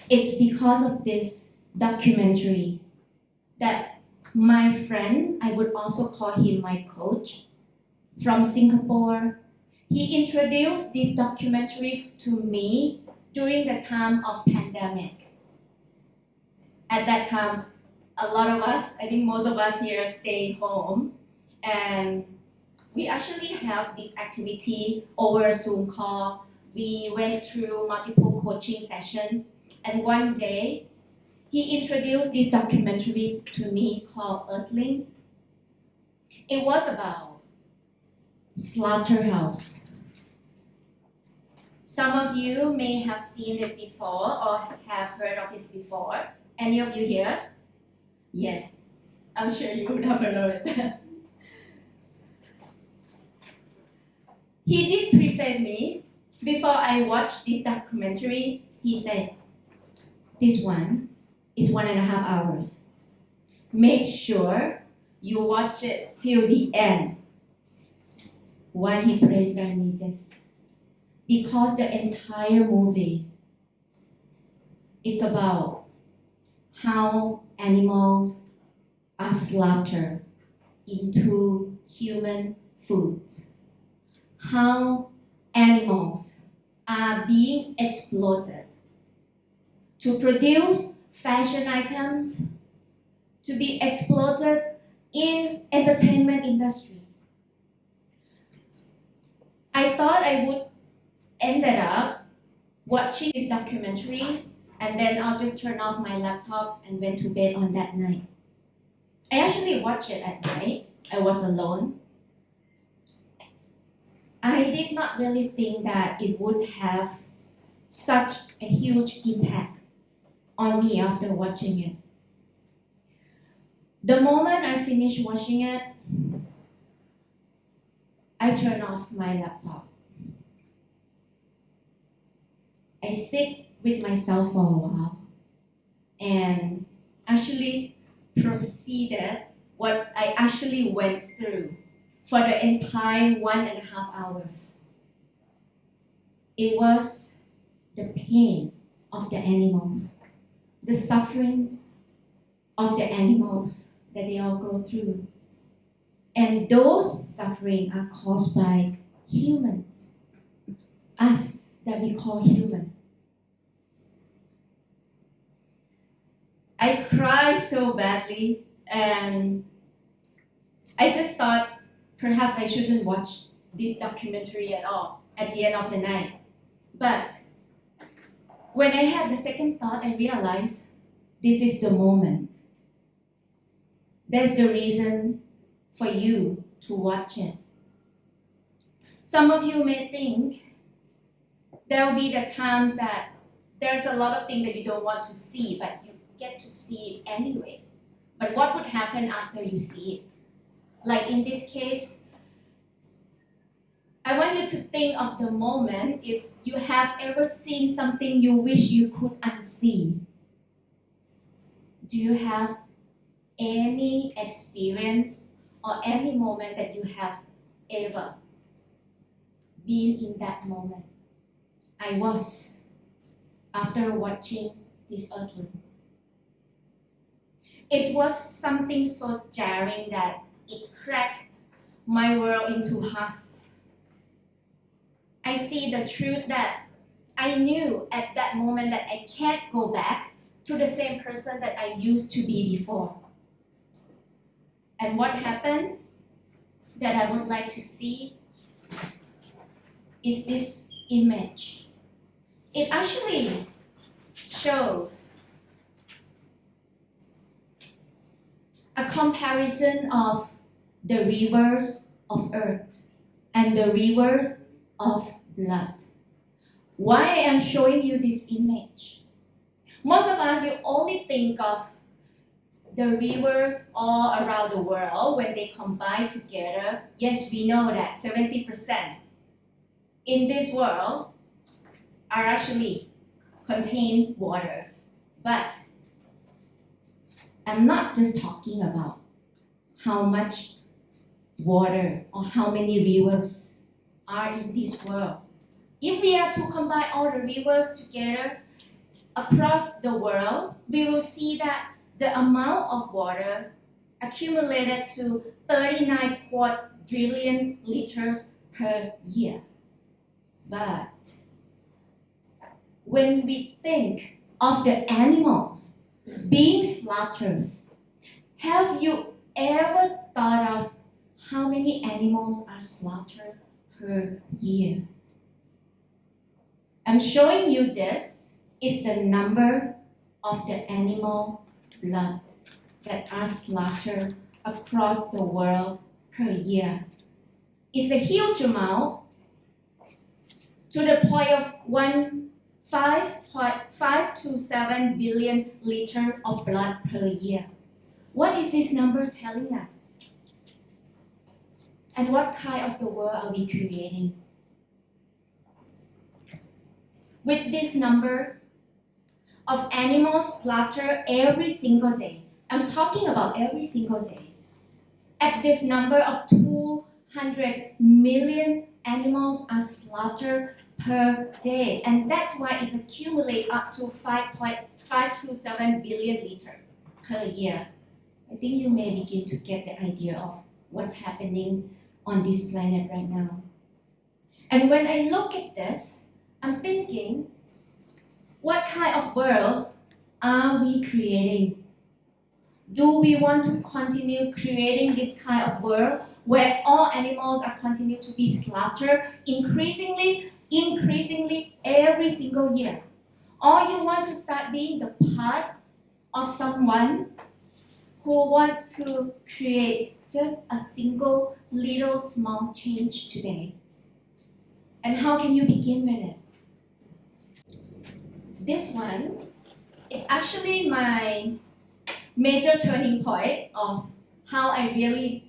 S6: it's because of this documentary that my friend, I would also call him my coach, from Singapore, he introduced this documentary to me during the time of pandemic. At that time, a lot of us, I think most of us here stay home, and we actually have this activity over a Zoom call. We went through multiple coaching sessions, and one day, he introduced this documentary to me called Earthling. It was about slaughterhouse. Some of you may have seen it before or have heard of it before. Any of you here? Yes, I'm sure you would have heard of it. He did prepare me. Before I watched this documentary, he said, this one is 1.5 hours. Make sure you watch it till the end. Why he prepared me this? Because the entire movie, it's about how animals are slaughtered into human food. How animals are being exploited to produce fashion items, to be exploited in entertainment industry. I thought I would ended up watching this documentary and then I'll just turn off my laptop and went to bed on that night. I actually watched it at night. I was alone. I did not really think that it would have such a huge impact on me after watching it. The moment I finished watching it, I turned off my laptop. I sit with myself for a while and actually proceeded what I actually went through for the entire 1.5 hours. It was the pain of the animals, the suffering of the animals that they all go through. And those suffering are caused by humans, us that we call human. I cried so badly and I just thought perhaps I shouldn't watch this documentary at all at the end of the night. But when I had the second thought, I realized this is the moment. That's the reason for you to watch it. Some of you may think there will be the times that there's a lot of things that you don't want to see, but you get to see it anyway. But what would happen after you see it? Like in this case, I want you to think of the moment if you have ever seen something you wish you could unsee. Do you have any experience or any moment that you have ever been in that moment? I was after watching this earthling. It was something so jarring that it cracked my world into half. I see the truth that I knew at that moment that I can't go back to the same person that I used to be before. And what happened that I would like to see is this image. It actually shows a comparison of the rivers of earth and the rivers of blood. Why I am showing you this image? Most of us will only think of the rivers all around the world when they combine together. Yes, we know that 70% in this world are actually contain waters. But I'm not just talking about how much water or how many rivers are in this world. If we are to combine all the rivers together across the world, we will see that the amount of water accumulated to 39 quadrillion liters per year. But when we think of the animals being slaughtered, have you ever thought of how many animals are slaughtered per year? I'm showing you this is the number of the animal blood that are slaughtered across the world per year. It's a huge amount to the point of 5.527 billion liters of blood per year. What is this number telling us? And what kind of the world are we creating? With this number of animals slaughtered every single day, I'm talking about every single day. At this number of 200 million animals are slaughtered per day, and that's why it's accumulated up to 5.527 billion liters per year. I think you may begin to get the idea of what's happening on this planet right now. And when I look at this, I'm thinking, what kind of world are we creating? Do we want to continue creating this kind of world where all animals are continue to be slaughtered increasingly every single year? Or you want to start being the part of someone who want to create just a single little small change today? And how can you begin with it? This one, it's actually my major turning point of how I really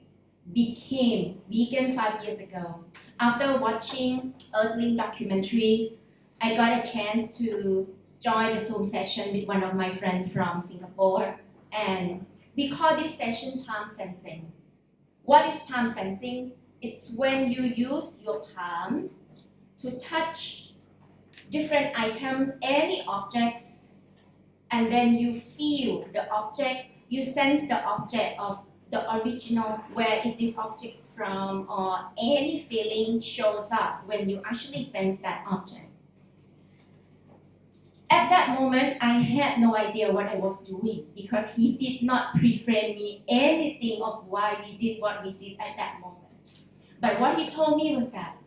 S6: became vegan 5 years ago. After watching Earthling documentary, I got a chance to join a Zoom session with one of my friends from Singapore, and we call this session palm sensing. What is palm sensing? It's when you use your palm to touch different items, any objects, and then you feel the object, you sense the object of the original, where is this object from, or any feeling shows up when you actually sense that object. At that moment, I had no idea what I was doing because he did not pre-frame me anything of why we did what we did at that moment. But what he told me was that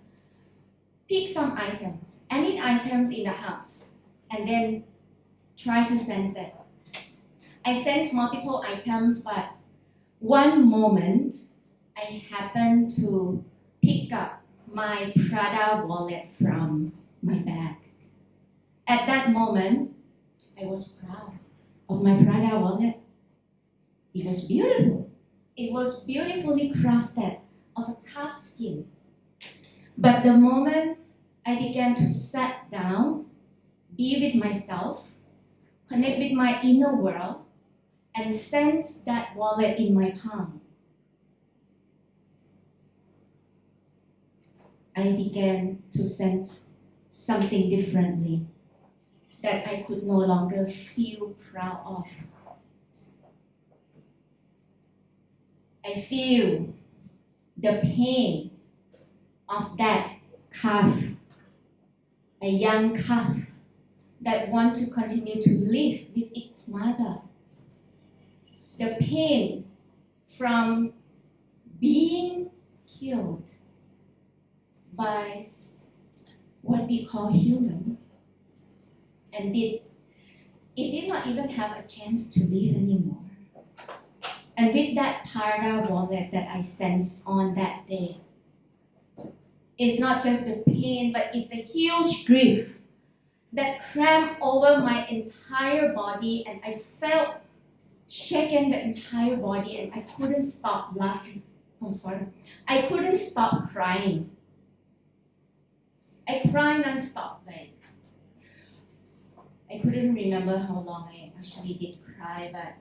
S6: pick some items, any items in the house, and then try to sense it. I sensed multiple items, but one moment I happened to pick up my Prada wallet from my bag. At that moment, I was proud of my Prada wallet. It was beautiful. It was beautifully crafted of a calf skin. But the moment I began to sit down, be with myself, connect with my inner world, and sense that wallet in my palm, I began to sense something differently that I could no longer feel proud of. I feel the pain of that calf, a young calf that wants to continue to live with its mother. The pain from being killed by what we call human, and it did not even have a chance to live anymore. And with that Prada wallet that I sensed on that day, it's not just the pain, but it's a huge grief that cramped over my entire body, and I felt shaken the entire body, and I couldn't stop laughing. I couldn't stop crying. I cried non-stop. I couldn't remember how long I actually did cry, but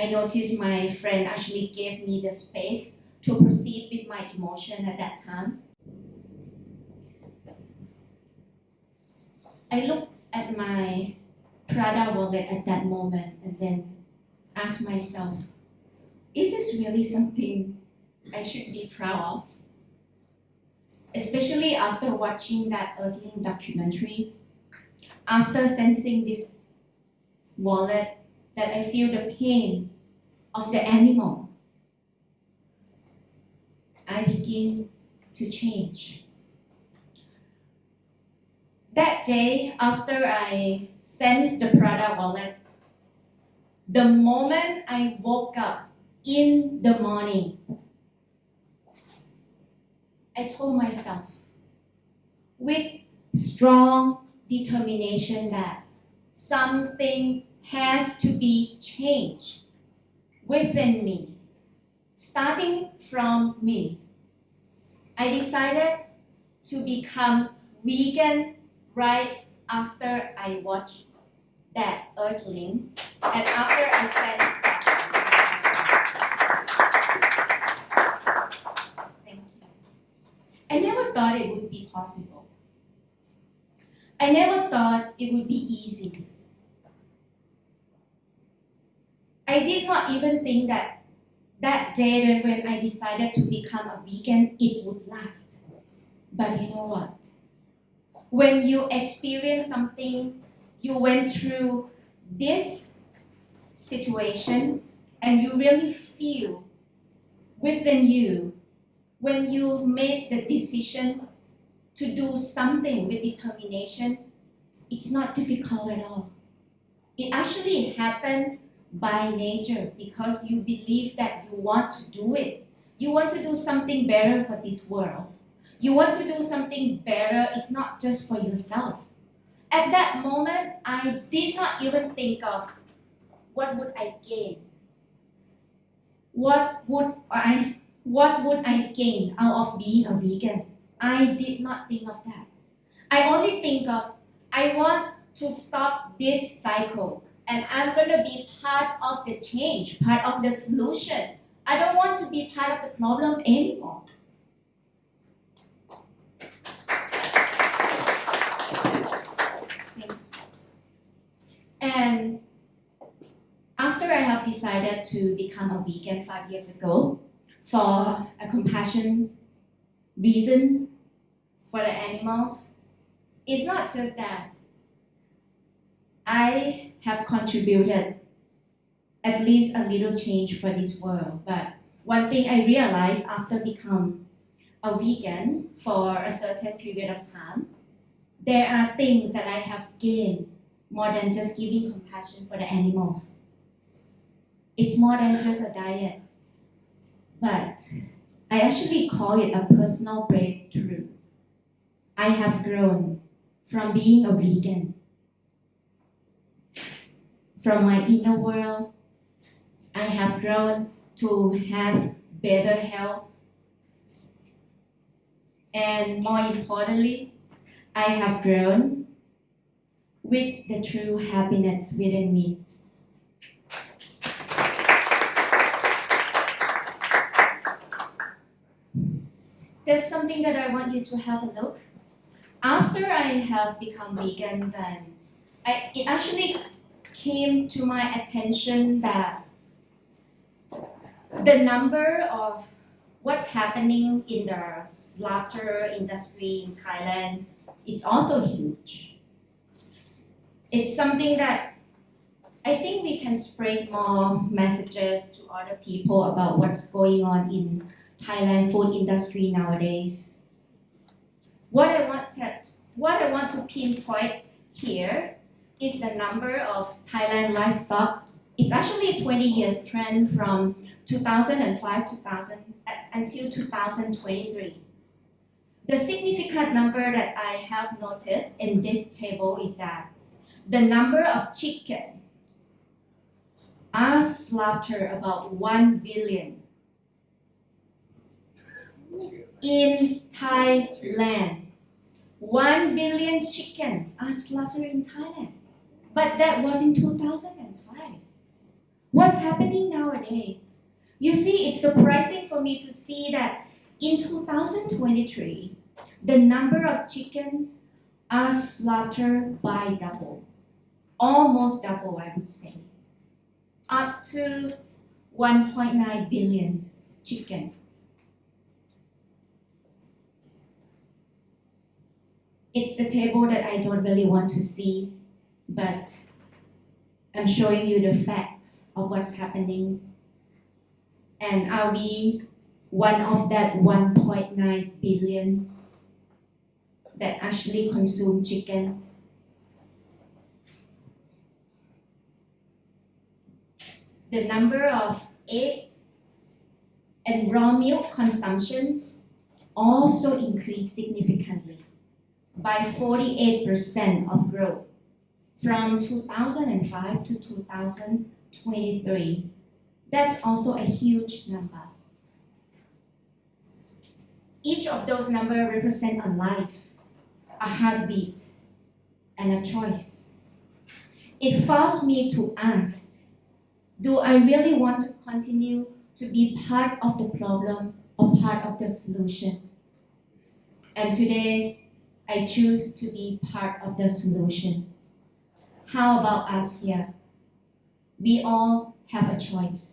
S6: I noticed my friend actually gave me the space to proceed with my emotion at that time. I looked at my Prada wallet at that moment and then asked myself, is this really something I should be proud of? Especially after watching that Earthling documentary, after sensing this wallet, that I feel the pain of the animal, I begin to change. That day, after I sensed the Prada wallet, the moment I woke up in the morning, I told myself with strong determination that something has to be changed within me, starting from me. I decided to become vegan right after I watched that Earthling and after I sensed that. Thank you. I never thought it would be possible. I never thought it would be easy. I did not even think that that day when I decided to become a vegan, it would last. But you know what? When you experience something, you went through this situation, and you really feel within you, when you made the decision to do something with determination, it's not difficult at all. It actually happened by nature because you believe that you want to do it. You want to do something better for this world. You want to do something better. It's not just for yourself. At that moment, I did not even think of what would I gain. What would I gain out of being a vegan? I did not think of that. I only think of, I want to stop this cycle, and I'm going to be part of the change, part of the solution. I don't want to be part of the problem anymore. And after I have decided to become a vegan 5 years ago for a compassion reason for the animals, it's not just that I have contributed at least a little change for this world, but one thing I realized after becoming a vegan for a certain period of time, there are things that I have gained more than just giving compassion for the animals. It's more than just a diet, but I actually call it a personal breakthrough. I have grown from being a vegan, from my inner world. I have grown to have better health. And more importantly, I have grown with the true happiness within me. There's something that I want you to have a look. After I have become vegan, and it actually came to my attention that the number of what's happening in the slaughter industry in Thailand is also huge. It's something that I think we can spread more messages to other people about what's going on in Thailand food industry nowadays. What I want to pinpoint here is the number of Thailand livestock. It's actually a 20 years trend from 2005 until 2023. The significant number that I have noticed in this table is that the number of chicken are slaughtered about 1 billion in Thailand. 1 billion chickens are slaughtered in Thailand. But that was in 2005. What's happening nowadays? You see, it's surprising for me to see that in 2023, the number of chickens are slaughtered by double. Almost double, I would say. Up to 1.9 billion chicken. It's the table that I don't really want to see, but I'm showing you the facts of what's happening. And are we one of that 1.9 billion that actually consume chicken? The number of egg and raw milk consumptions also increased significantly by 48% of growth from 2005 to 2023. That's also a huge number. Each of those numbers represent a life, a heartbeat, and a choice. It forced me to ask, do I really want to continue to be part of the problem or part of the solution? And today, I choose to be part of the solution. How about us here? We all have a choice.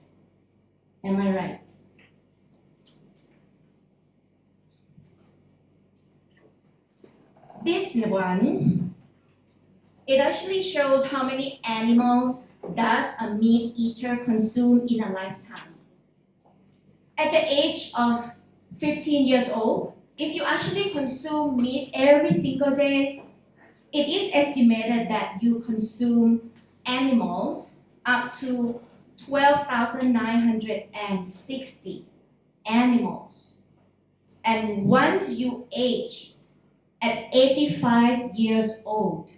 S6: Am I right? This one, it actually shows how many animals does a meat eater consume in a lifetime. At the age of 15 years old, if you actually consume meat every single day, it is estimated that you consume animals up to 12,960 animals. And once you age at 85 years old,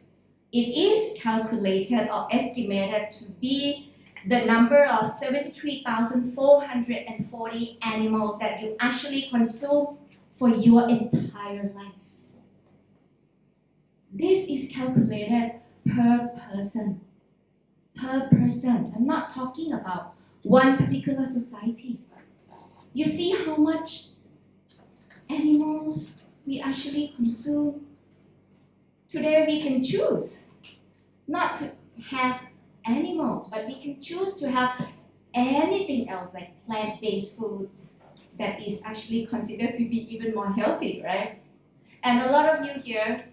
S6: it is calculated or estimated to be the number of 73,440 animals that you actually consume for your entire life. This is calculated per person. Per person. I'm not talking about one particular society. You see how much animals we actually consume? Today we can choose not to have animals, but we can choose to have anything else like plant-based foods that is actually considered to be even more healthy, right? And a lot of you here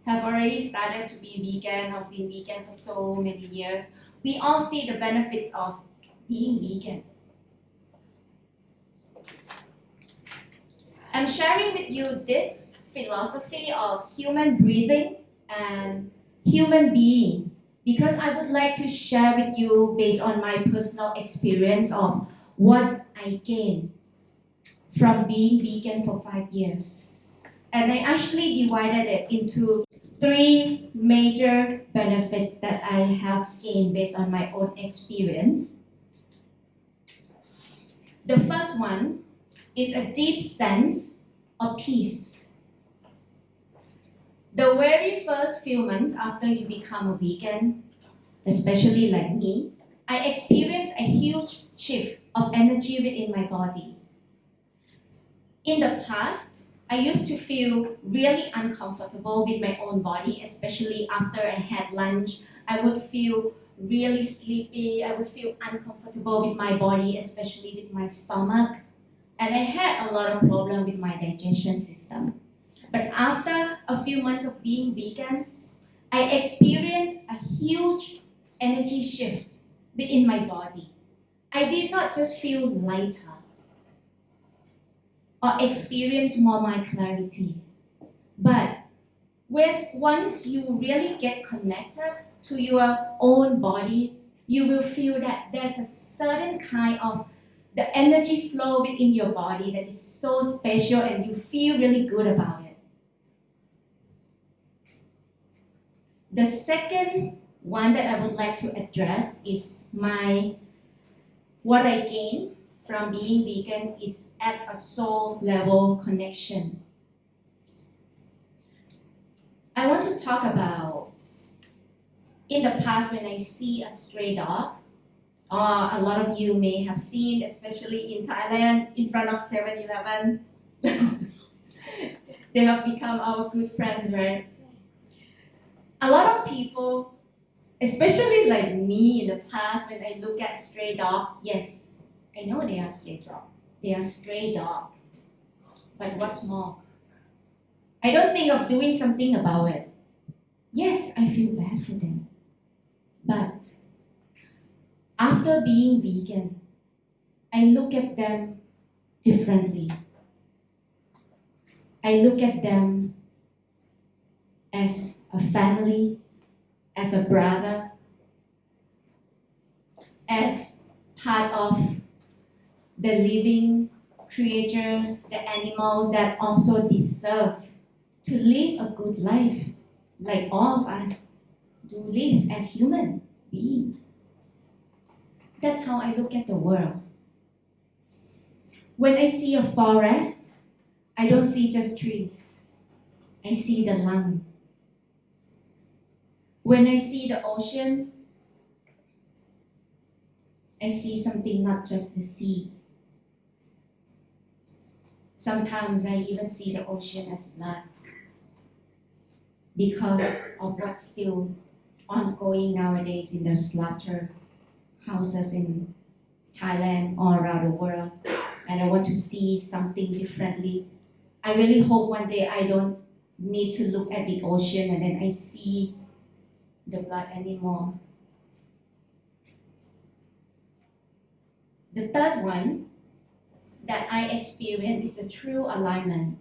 S6: have already started to be vegan or been vegan for so many years. We all see the benefits of being vegan. I'm sharing with you this philosophy of human breathing and human being because I would like to share with you based on my personal experience of what I gained from being vegan for 5 years. And I actually divided it into 3 major benefits that I have gained based on my own experience. The first one is a deep sense of peace. The very first few months after you become a vegan, especially like me, I experienced a huge shift of energy within my body. In the past, I used to feel really uncomfortable with my own body, especially after I had lunch. I would feel really sleepy. I would feel uncomfortable with my body, especially with my stomach. And I had a lot of problems with my digestion system. But after a few months of being vegan, I experienced a huge energy shift within my body. I did not just feel lighter or experience more my clarity, but once you really get connected to your own body, you will feel that there's a certain kind of the energy flow within your body that is so special and you feel really good about it. The second one that I would like to address is what I gained from being vegan is at a soul level connection. I want to talk about in the past when I see a stray dog, or a lot of you may have seen, especially in Thailand, in front of 7-Eleven. They have become our good friends, right? A lot of people, especially like me in the past, when I look at stray dog, yes, I know they are stray dog. They are stray dog. But what's more? I don't think of doing something about it. Yes, I feel bad for them. But after being vegan, I look at them differently. I look at them as a family, as a brother, as part of the living creatures, the animals that also deserve to live a good life, like all of us do live as human beings. That's how I look at the world. When I see a forest, I don't see just trees. I see the lung. When I see the ocean, I see something not just the sea. Sometimes I even see the ocean as blood because of what's still ongoing nowadays in the slaughter houses in Thailand all around the world. And I want to see something differently. I really hope one day I don't need to look at the ocean and then I see the blood anymore. The third one that I experience is the true alignment.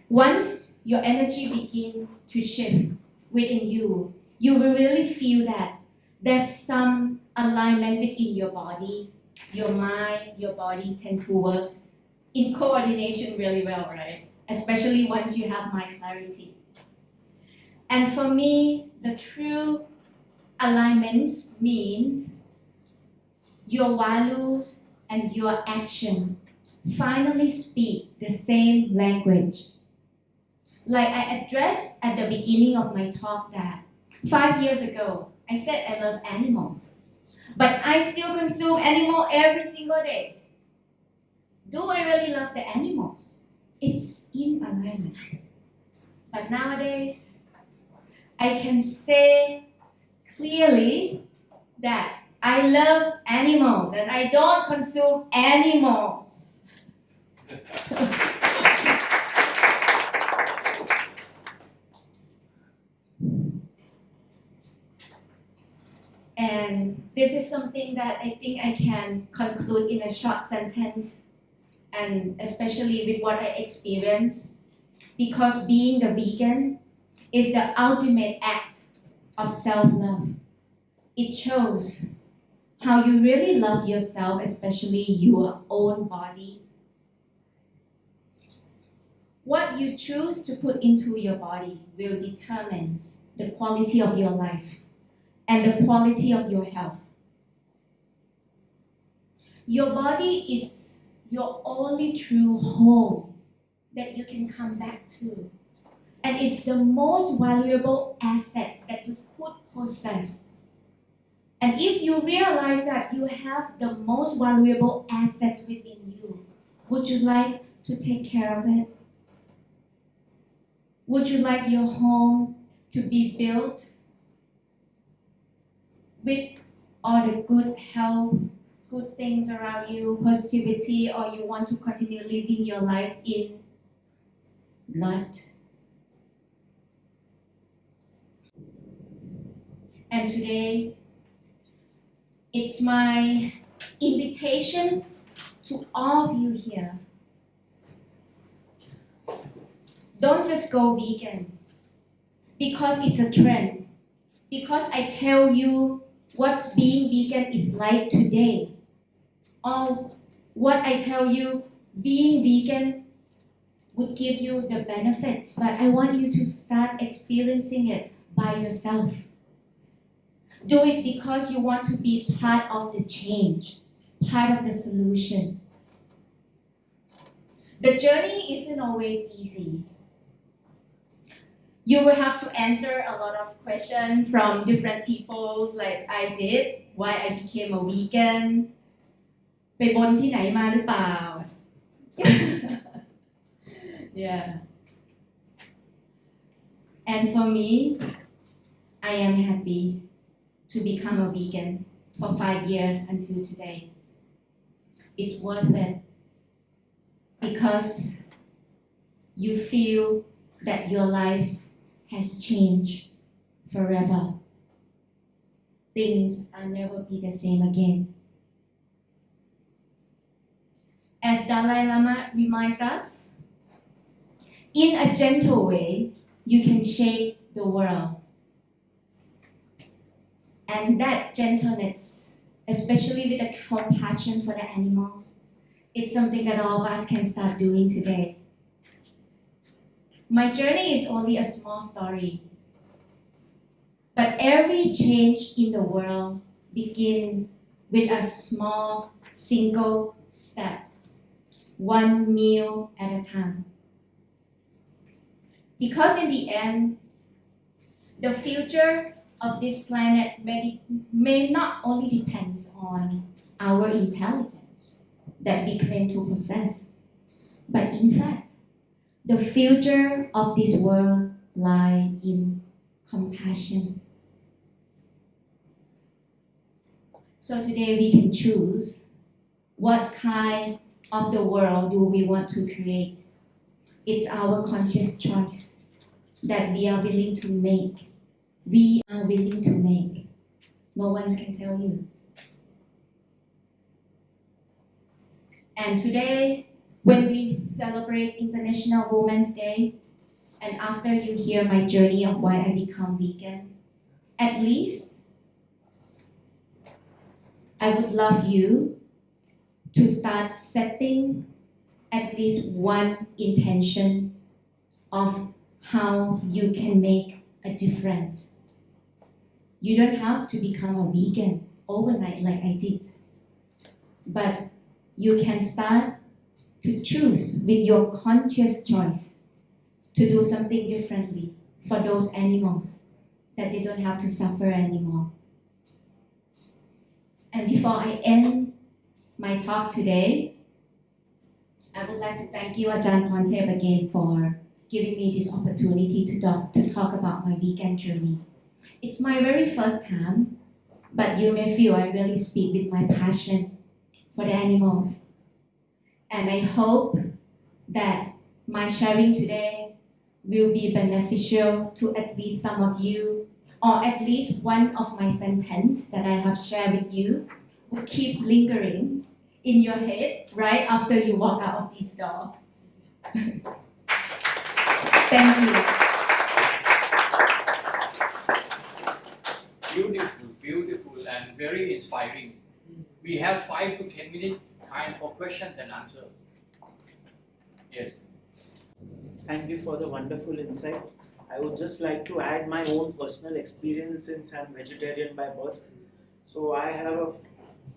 S6: Once your energy begins to shift within you, you will really feel that there's some alignment within your body, your mind, your body tend to work in coordination really well, right? Especially once you have mind clarity. And for me, the true alignments means your values and your action finally speak the same language. Like I addressed at the beginning of my talk that 5 years ago, I said I love animals, but I still consume animal every single day. Do I really love the animals? It's in alignment. But nowadays, I can say clearly that I love animals and I don't consume animals. And this is something that I think I can conclude in a short sentence, and especially with what I experienced, because being a vegan is the ultimate act of self-love. It shows how you really love yourself, especially your own body, What you choose to put into your body will determine the quality of your life and the quality of your health. Your body is your only true home that you can come back to. And it's the most valuable asset that you could possess. And if you realize that you have the most valuable assets within you, would you like to take care of it? Would you like your home to be built with all the good health, good things around you, positivity, or you want to continue living your life in blood? And today, it's my invitation to all of you here. Don't just go vegan because it's a trend, because I tell you what being vegan is like today, or what I tell you being vegan would give you the benefits, but I want you to start experiencing it by yourself. Do it because you want to be part of the change, part of the solution. The journey isn't always easy. You will have to answer a lot of questions from different people, like I did, why I became a vegan, ไปบนที่ไหนมาหรือเปล่า Yeah. And for me, I am happy to become a vegan for 5 years until today. It's worth it because you feel that your life has changed forever. Things will never be the same again. As Dalai Lama reminds us, in a gentle way, you can shape the world. And that gentleness, especially with the compassion for the animals, it's something that all of us can start doing today. My journey is only a small story, but every change in the world begins with a small, single step, one meal at a time. Because in the end, the future of this planet may not only depend on our intelligence that we claim to possess, but in fact, the future of this world lies in compassion. So today we can choose what kind of the world do we want to create. It's our conscious choice that we are willing to make. We are willing to make. No one can tell you. And today, when we celebrate International Women's Day, and after you hear my journey of why I become vegan, at least I would love you to start setting at least one intention of how you can make a difference. You don't have to become a vegan overnight like I did, but you can start to choose with your conscious choice to do something differently for those animals, that they don't have to suffer anymore. And before I end my talk today, I would like to thank you, Ajahn Pornthep, again for giving me this opportunity to talk about my vegan journey. It's my very first time, but you may feel I really speak with my passion for the animals. And I hope that my sharing today will be beneficial to at least some of you, or at least one of my sentences that I have shared with you will keep lingering in your head right after you walk out of this door. Thank you.
S1: Beautiful, beautiful, and very inspiring. We have 5 to 10 minutes time for questions and answers. Yes.
S2: Thank you for the wonderful insight. I would just like to add my own personal experience since I'm vegetarian by birth. So I have a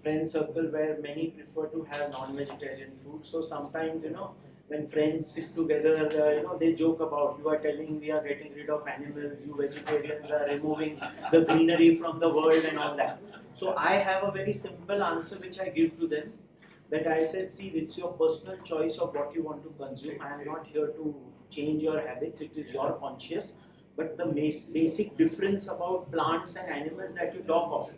S2: friend circle where many prefer to have non-vegetarian food. So sometimes, when friends sit together, they joke about, you are telling we are getting rid of animals, you vegetarians are removing the greenery from the world and all that. So I have a very simple answer which I give to them, that I said, see, it's your personal choice of what you want to consume. I am not here to change your habits, it is your conscious. But the basic difference about plants and animals that you talk of,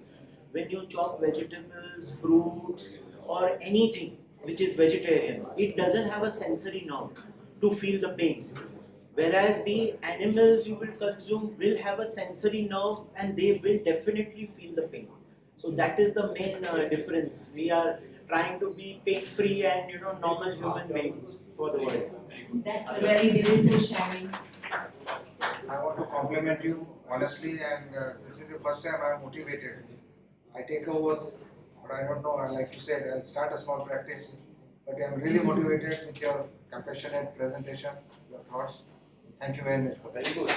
S2: when you chop vegetables, fruits, or anything which is vegetarian, it doesn't have a sensory nerve to feel the pain. Whereas the animals you will consume will have a sensory nerve and they will definitely feel the pain. So that is the main difference. We are trying to be pain-free and normal human beings for the world.
S6: That's a very beautiful sharing.
S21: I want to compliment you honestly, and this is the first time I'm motivated. I take over, but I don't know, like you said, I'll start a small practice, but I'm really motivated with your compassionate presentation, your thoughts. Thank you very much for that.
S1: Very good.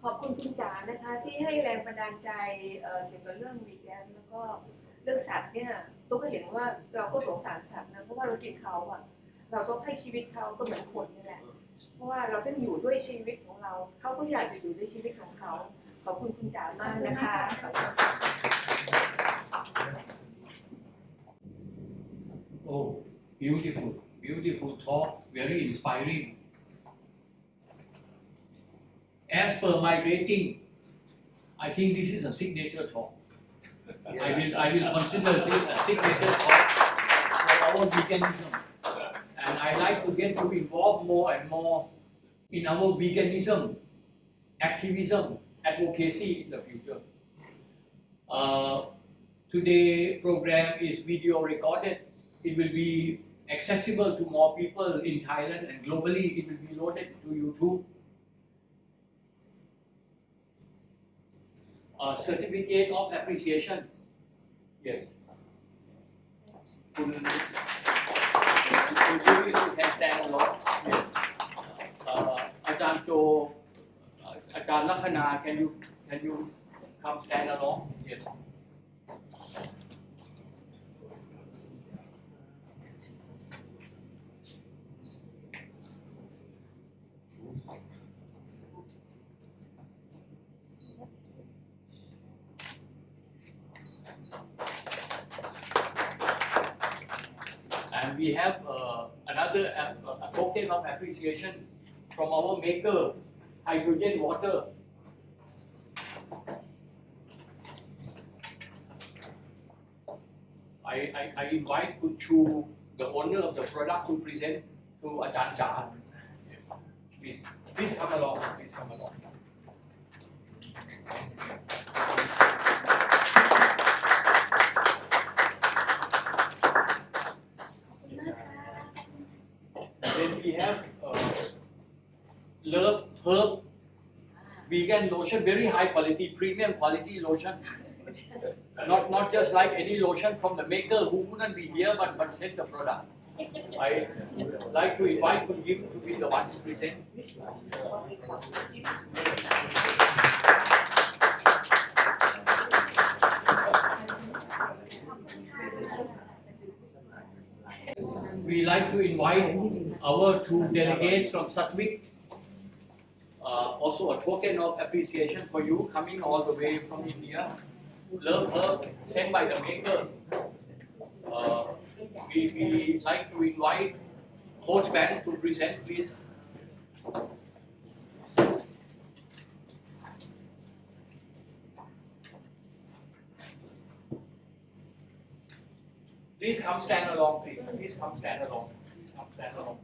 S20: ขอบคุณคุณจ๋านะคะที่ให้แรงบันดาลใจเกี่ยวกับเรื่องวีแกนแล้วก็เรื่องสัตว์เนี่ยตุ๊กก็เห็นว่าเราก็สงสารสัตว์นะเพราะว่าเรากินเขาอะเราต้องให้ชีวิตเขาก็เหมือนคนนี่แหละเพราะว่าเราต้องอยู่ด้วยชีวิตของเราเขาก็อยากจะอยู่ด้วยชีวิตของเขาขอบคุณคุณจ๋ามากนะคะ
S1: Oh, beautiful, beautiful talk, very inspiring. As per my rating, I think this is a signature talk. I will consider this a signature talk for our veganism. And I like to get to involve more and more in our veganism, activism, advocacy in the future. Today's program is video recorded. It will be accessible to more people in Thailand and globally. It will be loaded to YouTube. Certificate of appreciation. Yes. You can stand alone. Yes. Ajahn Jo, Ajahn Lakhana, can you come stand alone? Yes. And we have another a token of appreciation from our maker, hydrogen water. I invite Kuchu, the owner of the product, to present to Ajahn Cha. Please come along. Please come along. Then we have Love Herb vegan lotion, very high quality, premium quality lotion. Not just like any lotion from the maker who wouldn't be here but sent the product. I like to invite Kun-Yim to be the one to present. We like to invite our two delegates from Satwik. Also a token of appreciation for you coming all the way from India. Love Herb sent by the maker. We like to invite Coach Ben to present, please. Please come stand along, please. Please come stand along. Please come stand along.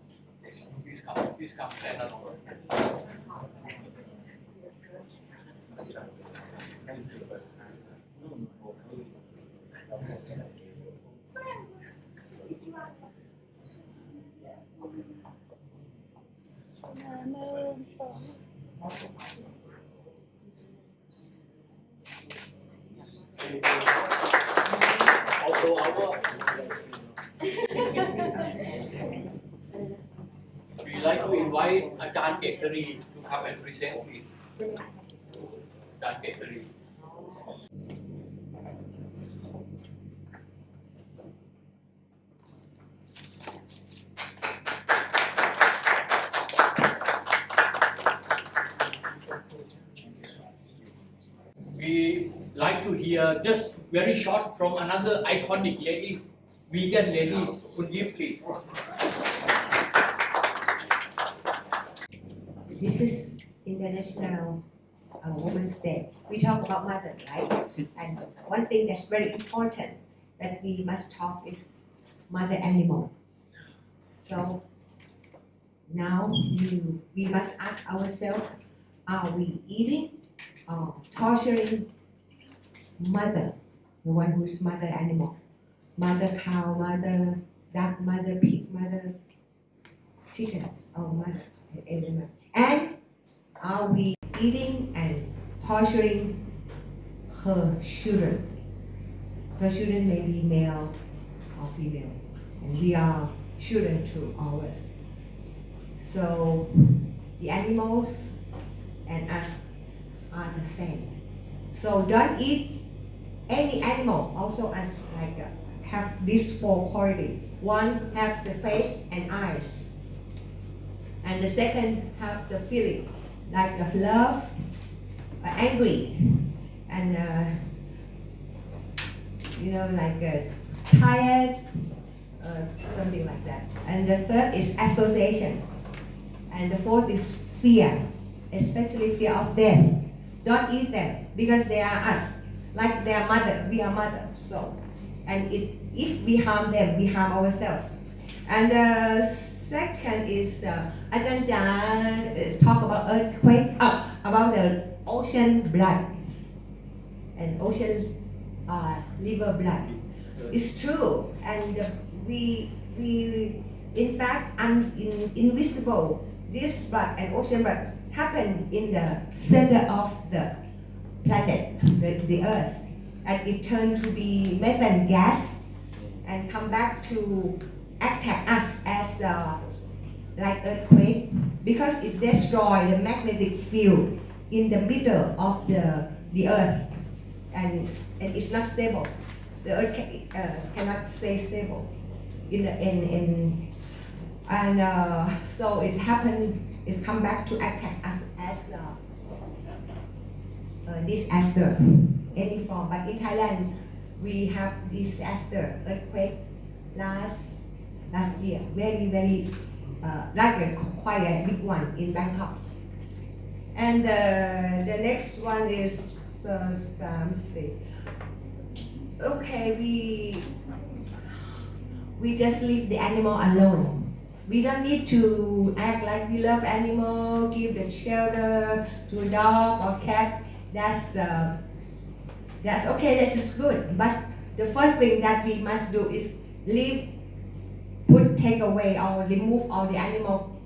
S1: Please come stand along. Also invite Ajahn Kesari to come and present, please. Ajahn Kesari. We like to hear just very short from another iconic lady, vegan lady. Punyip, please.
S8: This is International Women's Day. We talk about mother, right? And one thing that's very important that we must talk is mother animal. So now we must ask ourselves, are we eating or torturing mother, the one who's mother animal? Mother cow, mother duck, mother pig, mother chicken, or mother animal. And are we eating and torturing her children? Her children may be male or female, and we are children to ours. So the animals and us are the same. So don't eat any animal. Also, as like have this four quality. One have the face and eyes, and the second have the feeling, like the love, angry, and like tired, something like that. And the third is association, and the fourth is fear, especially fear of death. Don't eat them because they are us, like their mother. We are mother. So, and if we harm them, we harm ourselves. And the second is Ajahn Jha talk about earthquake, about the ocean blood and ocean river blood. It's true, and we in fact invisible. This blood and ocean blood happen in the center of the planet, the Earth, and it turned to be methane gas and come back to attack us as like earthquake, because it destroy the magnetic field in the middle of the Earth, and it's not stable. The Earth cannot stay stable so it happened. It's come back to attack us as disaster, any form. But in Thailand, we have disaster, earthquake last year, very like quite a big one in Bangkok. And the next one is okay, we just leave the animal alone. We don't need to act like we love animal, give the shelter to a dog or cat. That's okay, that is good. But the first thing that we must do is take away or remove all the animal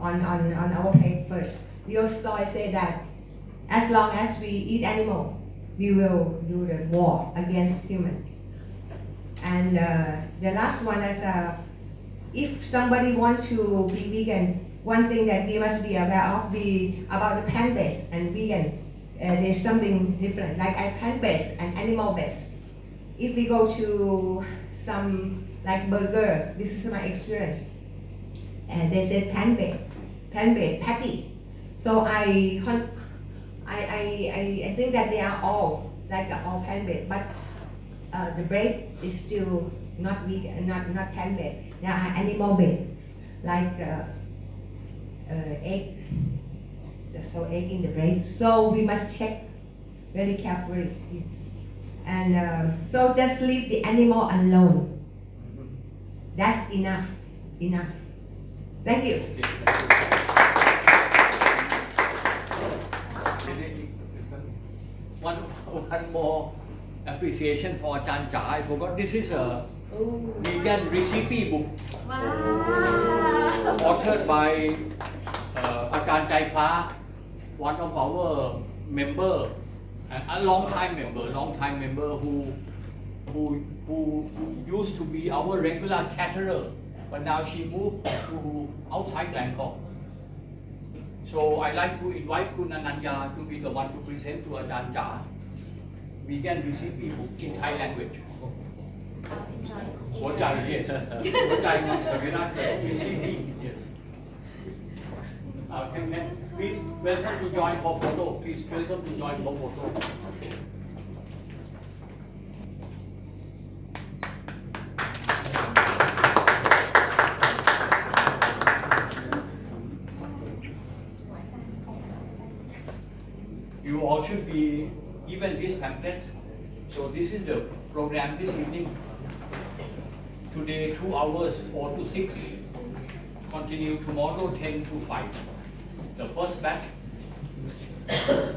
S8: on our plate first. Tolstoy said that as long as we eat animal, we will do the war against human. And the last one is if somebody wants to be vegan, one thing that we must be aware of about the plant-based and vegan. There's something different, like plant-based and animal-based. If we go to some like burger, this is my experience, and they said plant-based patty. So I think that they are all plant-based, but the bread is still not vegan, not plant-based. There are animal-based, like egg. So egg in the bread. So we must check very carefully. And so just leave the animal alone. That's enough. Thank you.
S1: One more appreciation for Ajahn Jha. I forgot, this is a vegan recipe book.
S5: Wow.
S1: Authored by Ajahn Chai Fa, one of our member, a long time member who used to be our regular caterer, but now she moved to outside Bangkok. So I like to invite Kun Ananya to be the one to present to Ajahn Cha vegan recipe book in Thai language. Wajai, yes. Wajai means a Virat recipe, yes. Please welcome to join for photo. Please welcome to join for photo. You all should be given this pamphlet. So this is the program this evening. Today 2 hours, 4 to 6. Continue tomorrow 10 to 5. The first batch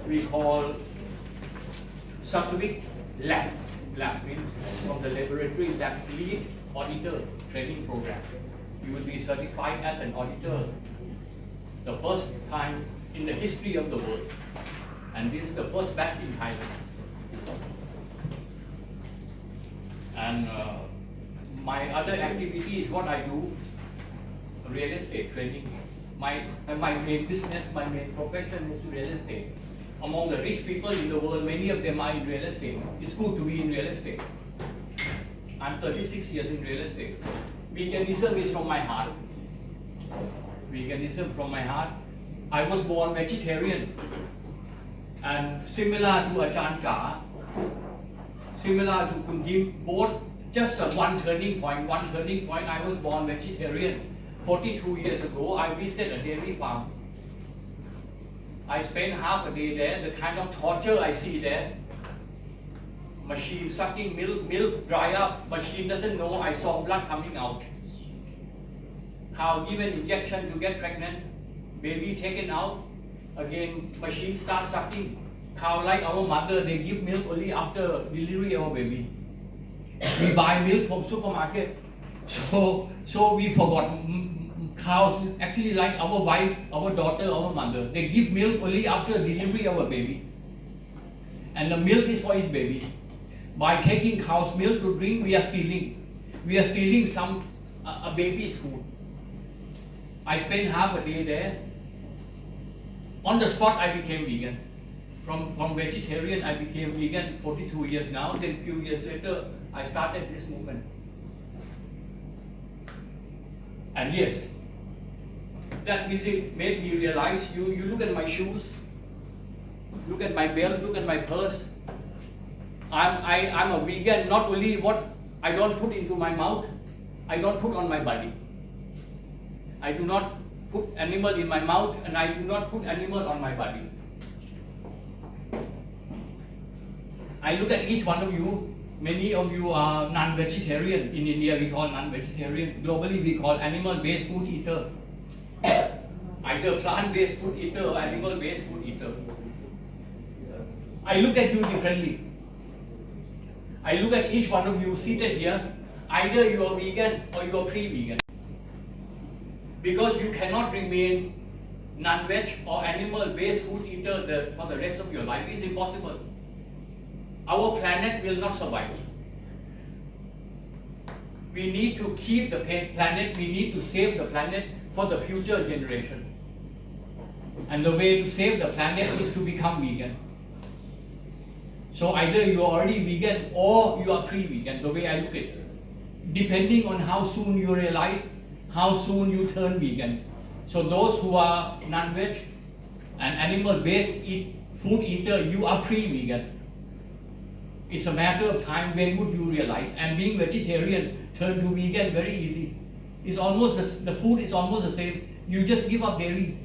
S1: we call Sukhumvit lab. Lab means from the laboratory lab lead auditor training program. You will be certified as an auditor the first time in the history of the world. And this is the first batch in Thailand. And my other activity is what I do, real estate trading. My main business, my main profession is real estate. Among the rich people in the world, many of them are in real estate. It's good to be in real estate. I'm 36 years in real estate. Veganism is from my heart. Veganism from my heart. I was born vegetarian. And similar to Ajahn Cha, similar to Kun Yim, both just one turning point. I was born vegetarian. 42 years ago, I visited a dairy farm. I spent half a day there. The kind of torture I see there, machine sucking milk dry up, machine doesn't know, I saw blood coming out. Cow given injection to get pregnant, baby taken out, again machine starts sucking. Cow like our mother, they give milk only after delivery of a baby. We buy milk from supermarket, so we forgot. Cows actually like our wife, our daughter, our mother. They give milk only after delivery of a baby. And the milk is for his baby. By taking cow's milk to drink, we are stealing. We are stealing a baby's food. I spent half a day there. On the spot, I became vegan. From vegetarian, I became vegan 42 years now. Then a few years later, I started this movement. And yes, that visit made me realize, you look at my shoes, look at my belt, look at my purse. I'm a vegan, not only what I don't put into my mouth, I don't put on my body. I do not put animal in my mouth and I do not put animal on my body. I look at each one of you. Many of you are non-vegetarian. In India, we call non-vegetarian. Globally, we call animal-based food eater. Either plant-based food eater or animal-based food eater. I look at you differently. I look at each one of you seated here. Either you are vegan or you are pre-vegan. Because you cannot remain non-veg or animal-based food eater for the rest of your life. It's impossible. Our planet will not survive. We need to keep the planet, we need to save the planet for the future generation. And the way to save the planet is to become vegan. So either you are already vegan or you are pre-vegan, the way I look at it. Depending on how soon you realize, how soon you turn vegan. So those who are non-veg and animal-based food eater, you are pre-vegan. It's a matter of time when would you realize. And being vegetarian, turn to vegan very easy. It's almost the food is almost the same. You just give up dairy.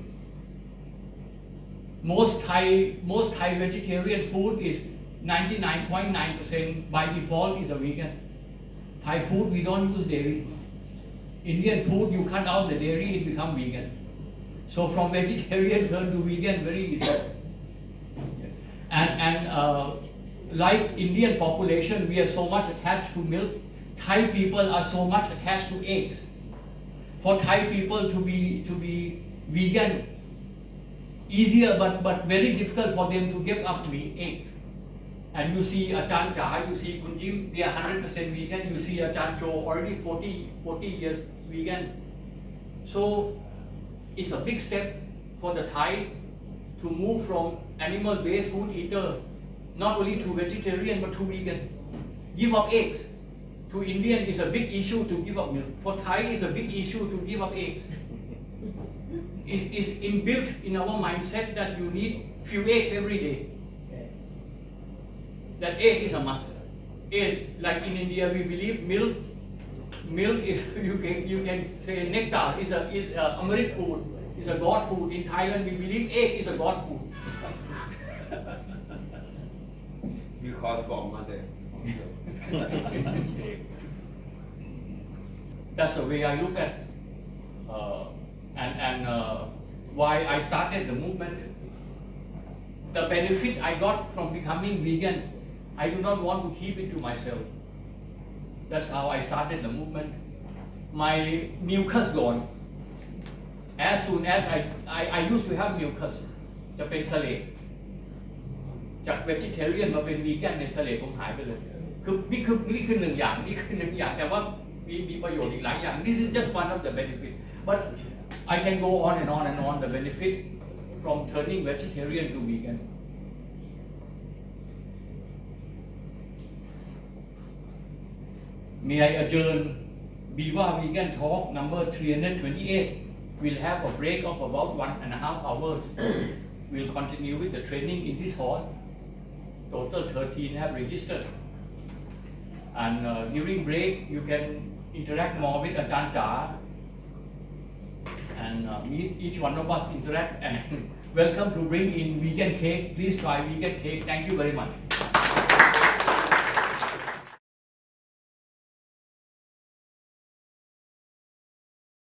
S1: Most Thai vegetarian food is 99.9% by default is a vegan. Thai food we don't use dairy. Indian food you cut out the dairy, it becomes vegan. So from vegetarian turn to vegan very easy. And like Indian population, we are so much attached to milk. Thai people are so much attached to eggs. For Thai people to be vegan, easier but very difficult for them to give up eggs. And you see Ajahn Cha, you see Kun Yim, they are 100% vegan. You see Ajahn Cho already 40 years vegan. So it's a big step for the Thai to move from animal-based food eater not only to vegetarian but to vegan. Give up eggs. To Indian is a big issue to give up milk. For Thai is a big issue to give up eggs. It's inbuilt in our mindset that you need few eggs every day. That egg is a must. Is like in India we believe milk is you can say nectar is a Amrit food, is a god food. In Thailand we believe egg is a god food.
S9: Because for mother.
S1: That's the way I look at why I started the movement. The benefit I got from becoming vegan, I do not want to keep it to myself. That's how I started the movement. My mucus gone. As soon as I used to have mucus, จะเป็นเสลดจาก vegetarian มาเป็น vegan ในเสลดผมหายไปเลยคือนี่คือหนึ่งอย่างแต่ว่ามีประโยชน์อีกหลายอย่าง This is just one of the benefit but I can go on and on and on the benefit from turning vegetarian to vegan. May I adjourn BIVA Vegan Talk number 328. We'll have a break of about 1.5 hours. We'll continue with the training in this hall. Total 13 have registered. And during break, you can interact more with Ajahn Cha and meet each one of us, interact and welcome to bring in vegan cake. Please try vegan cake. Thank you very much.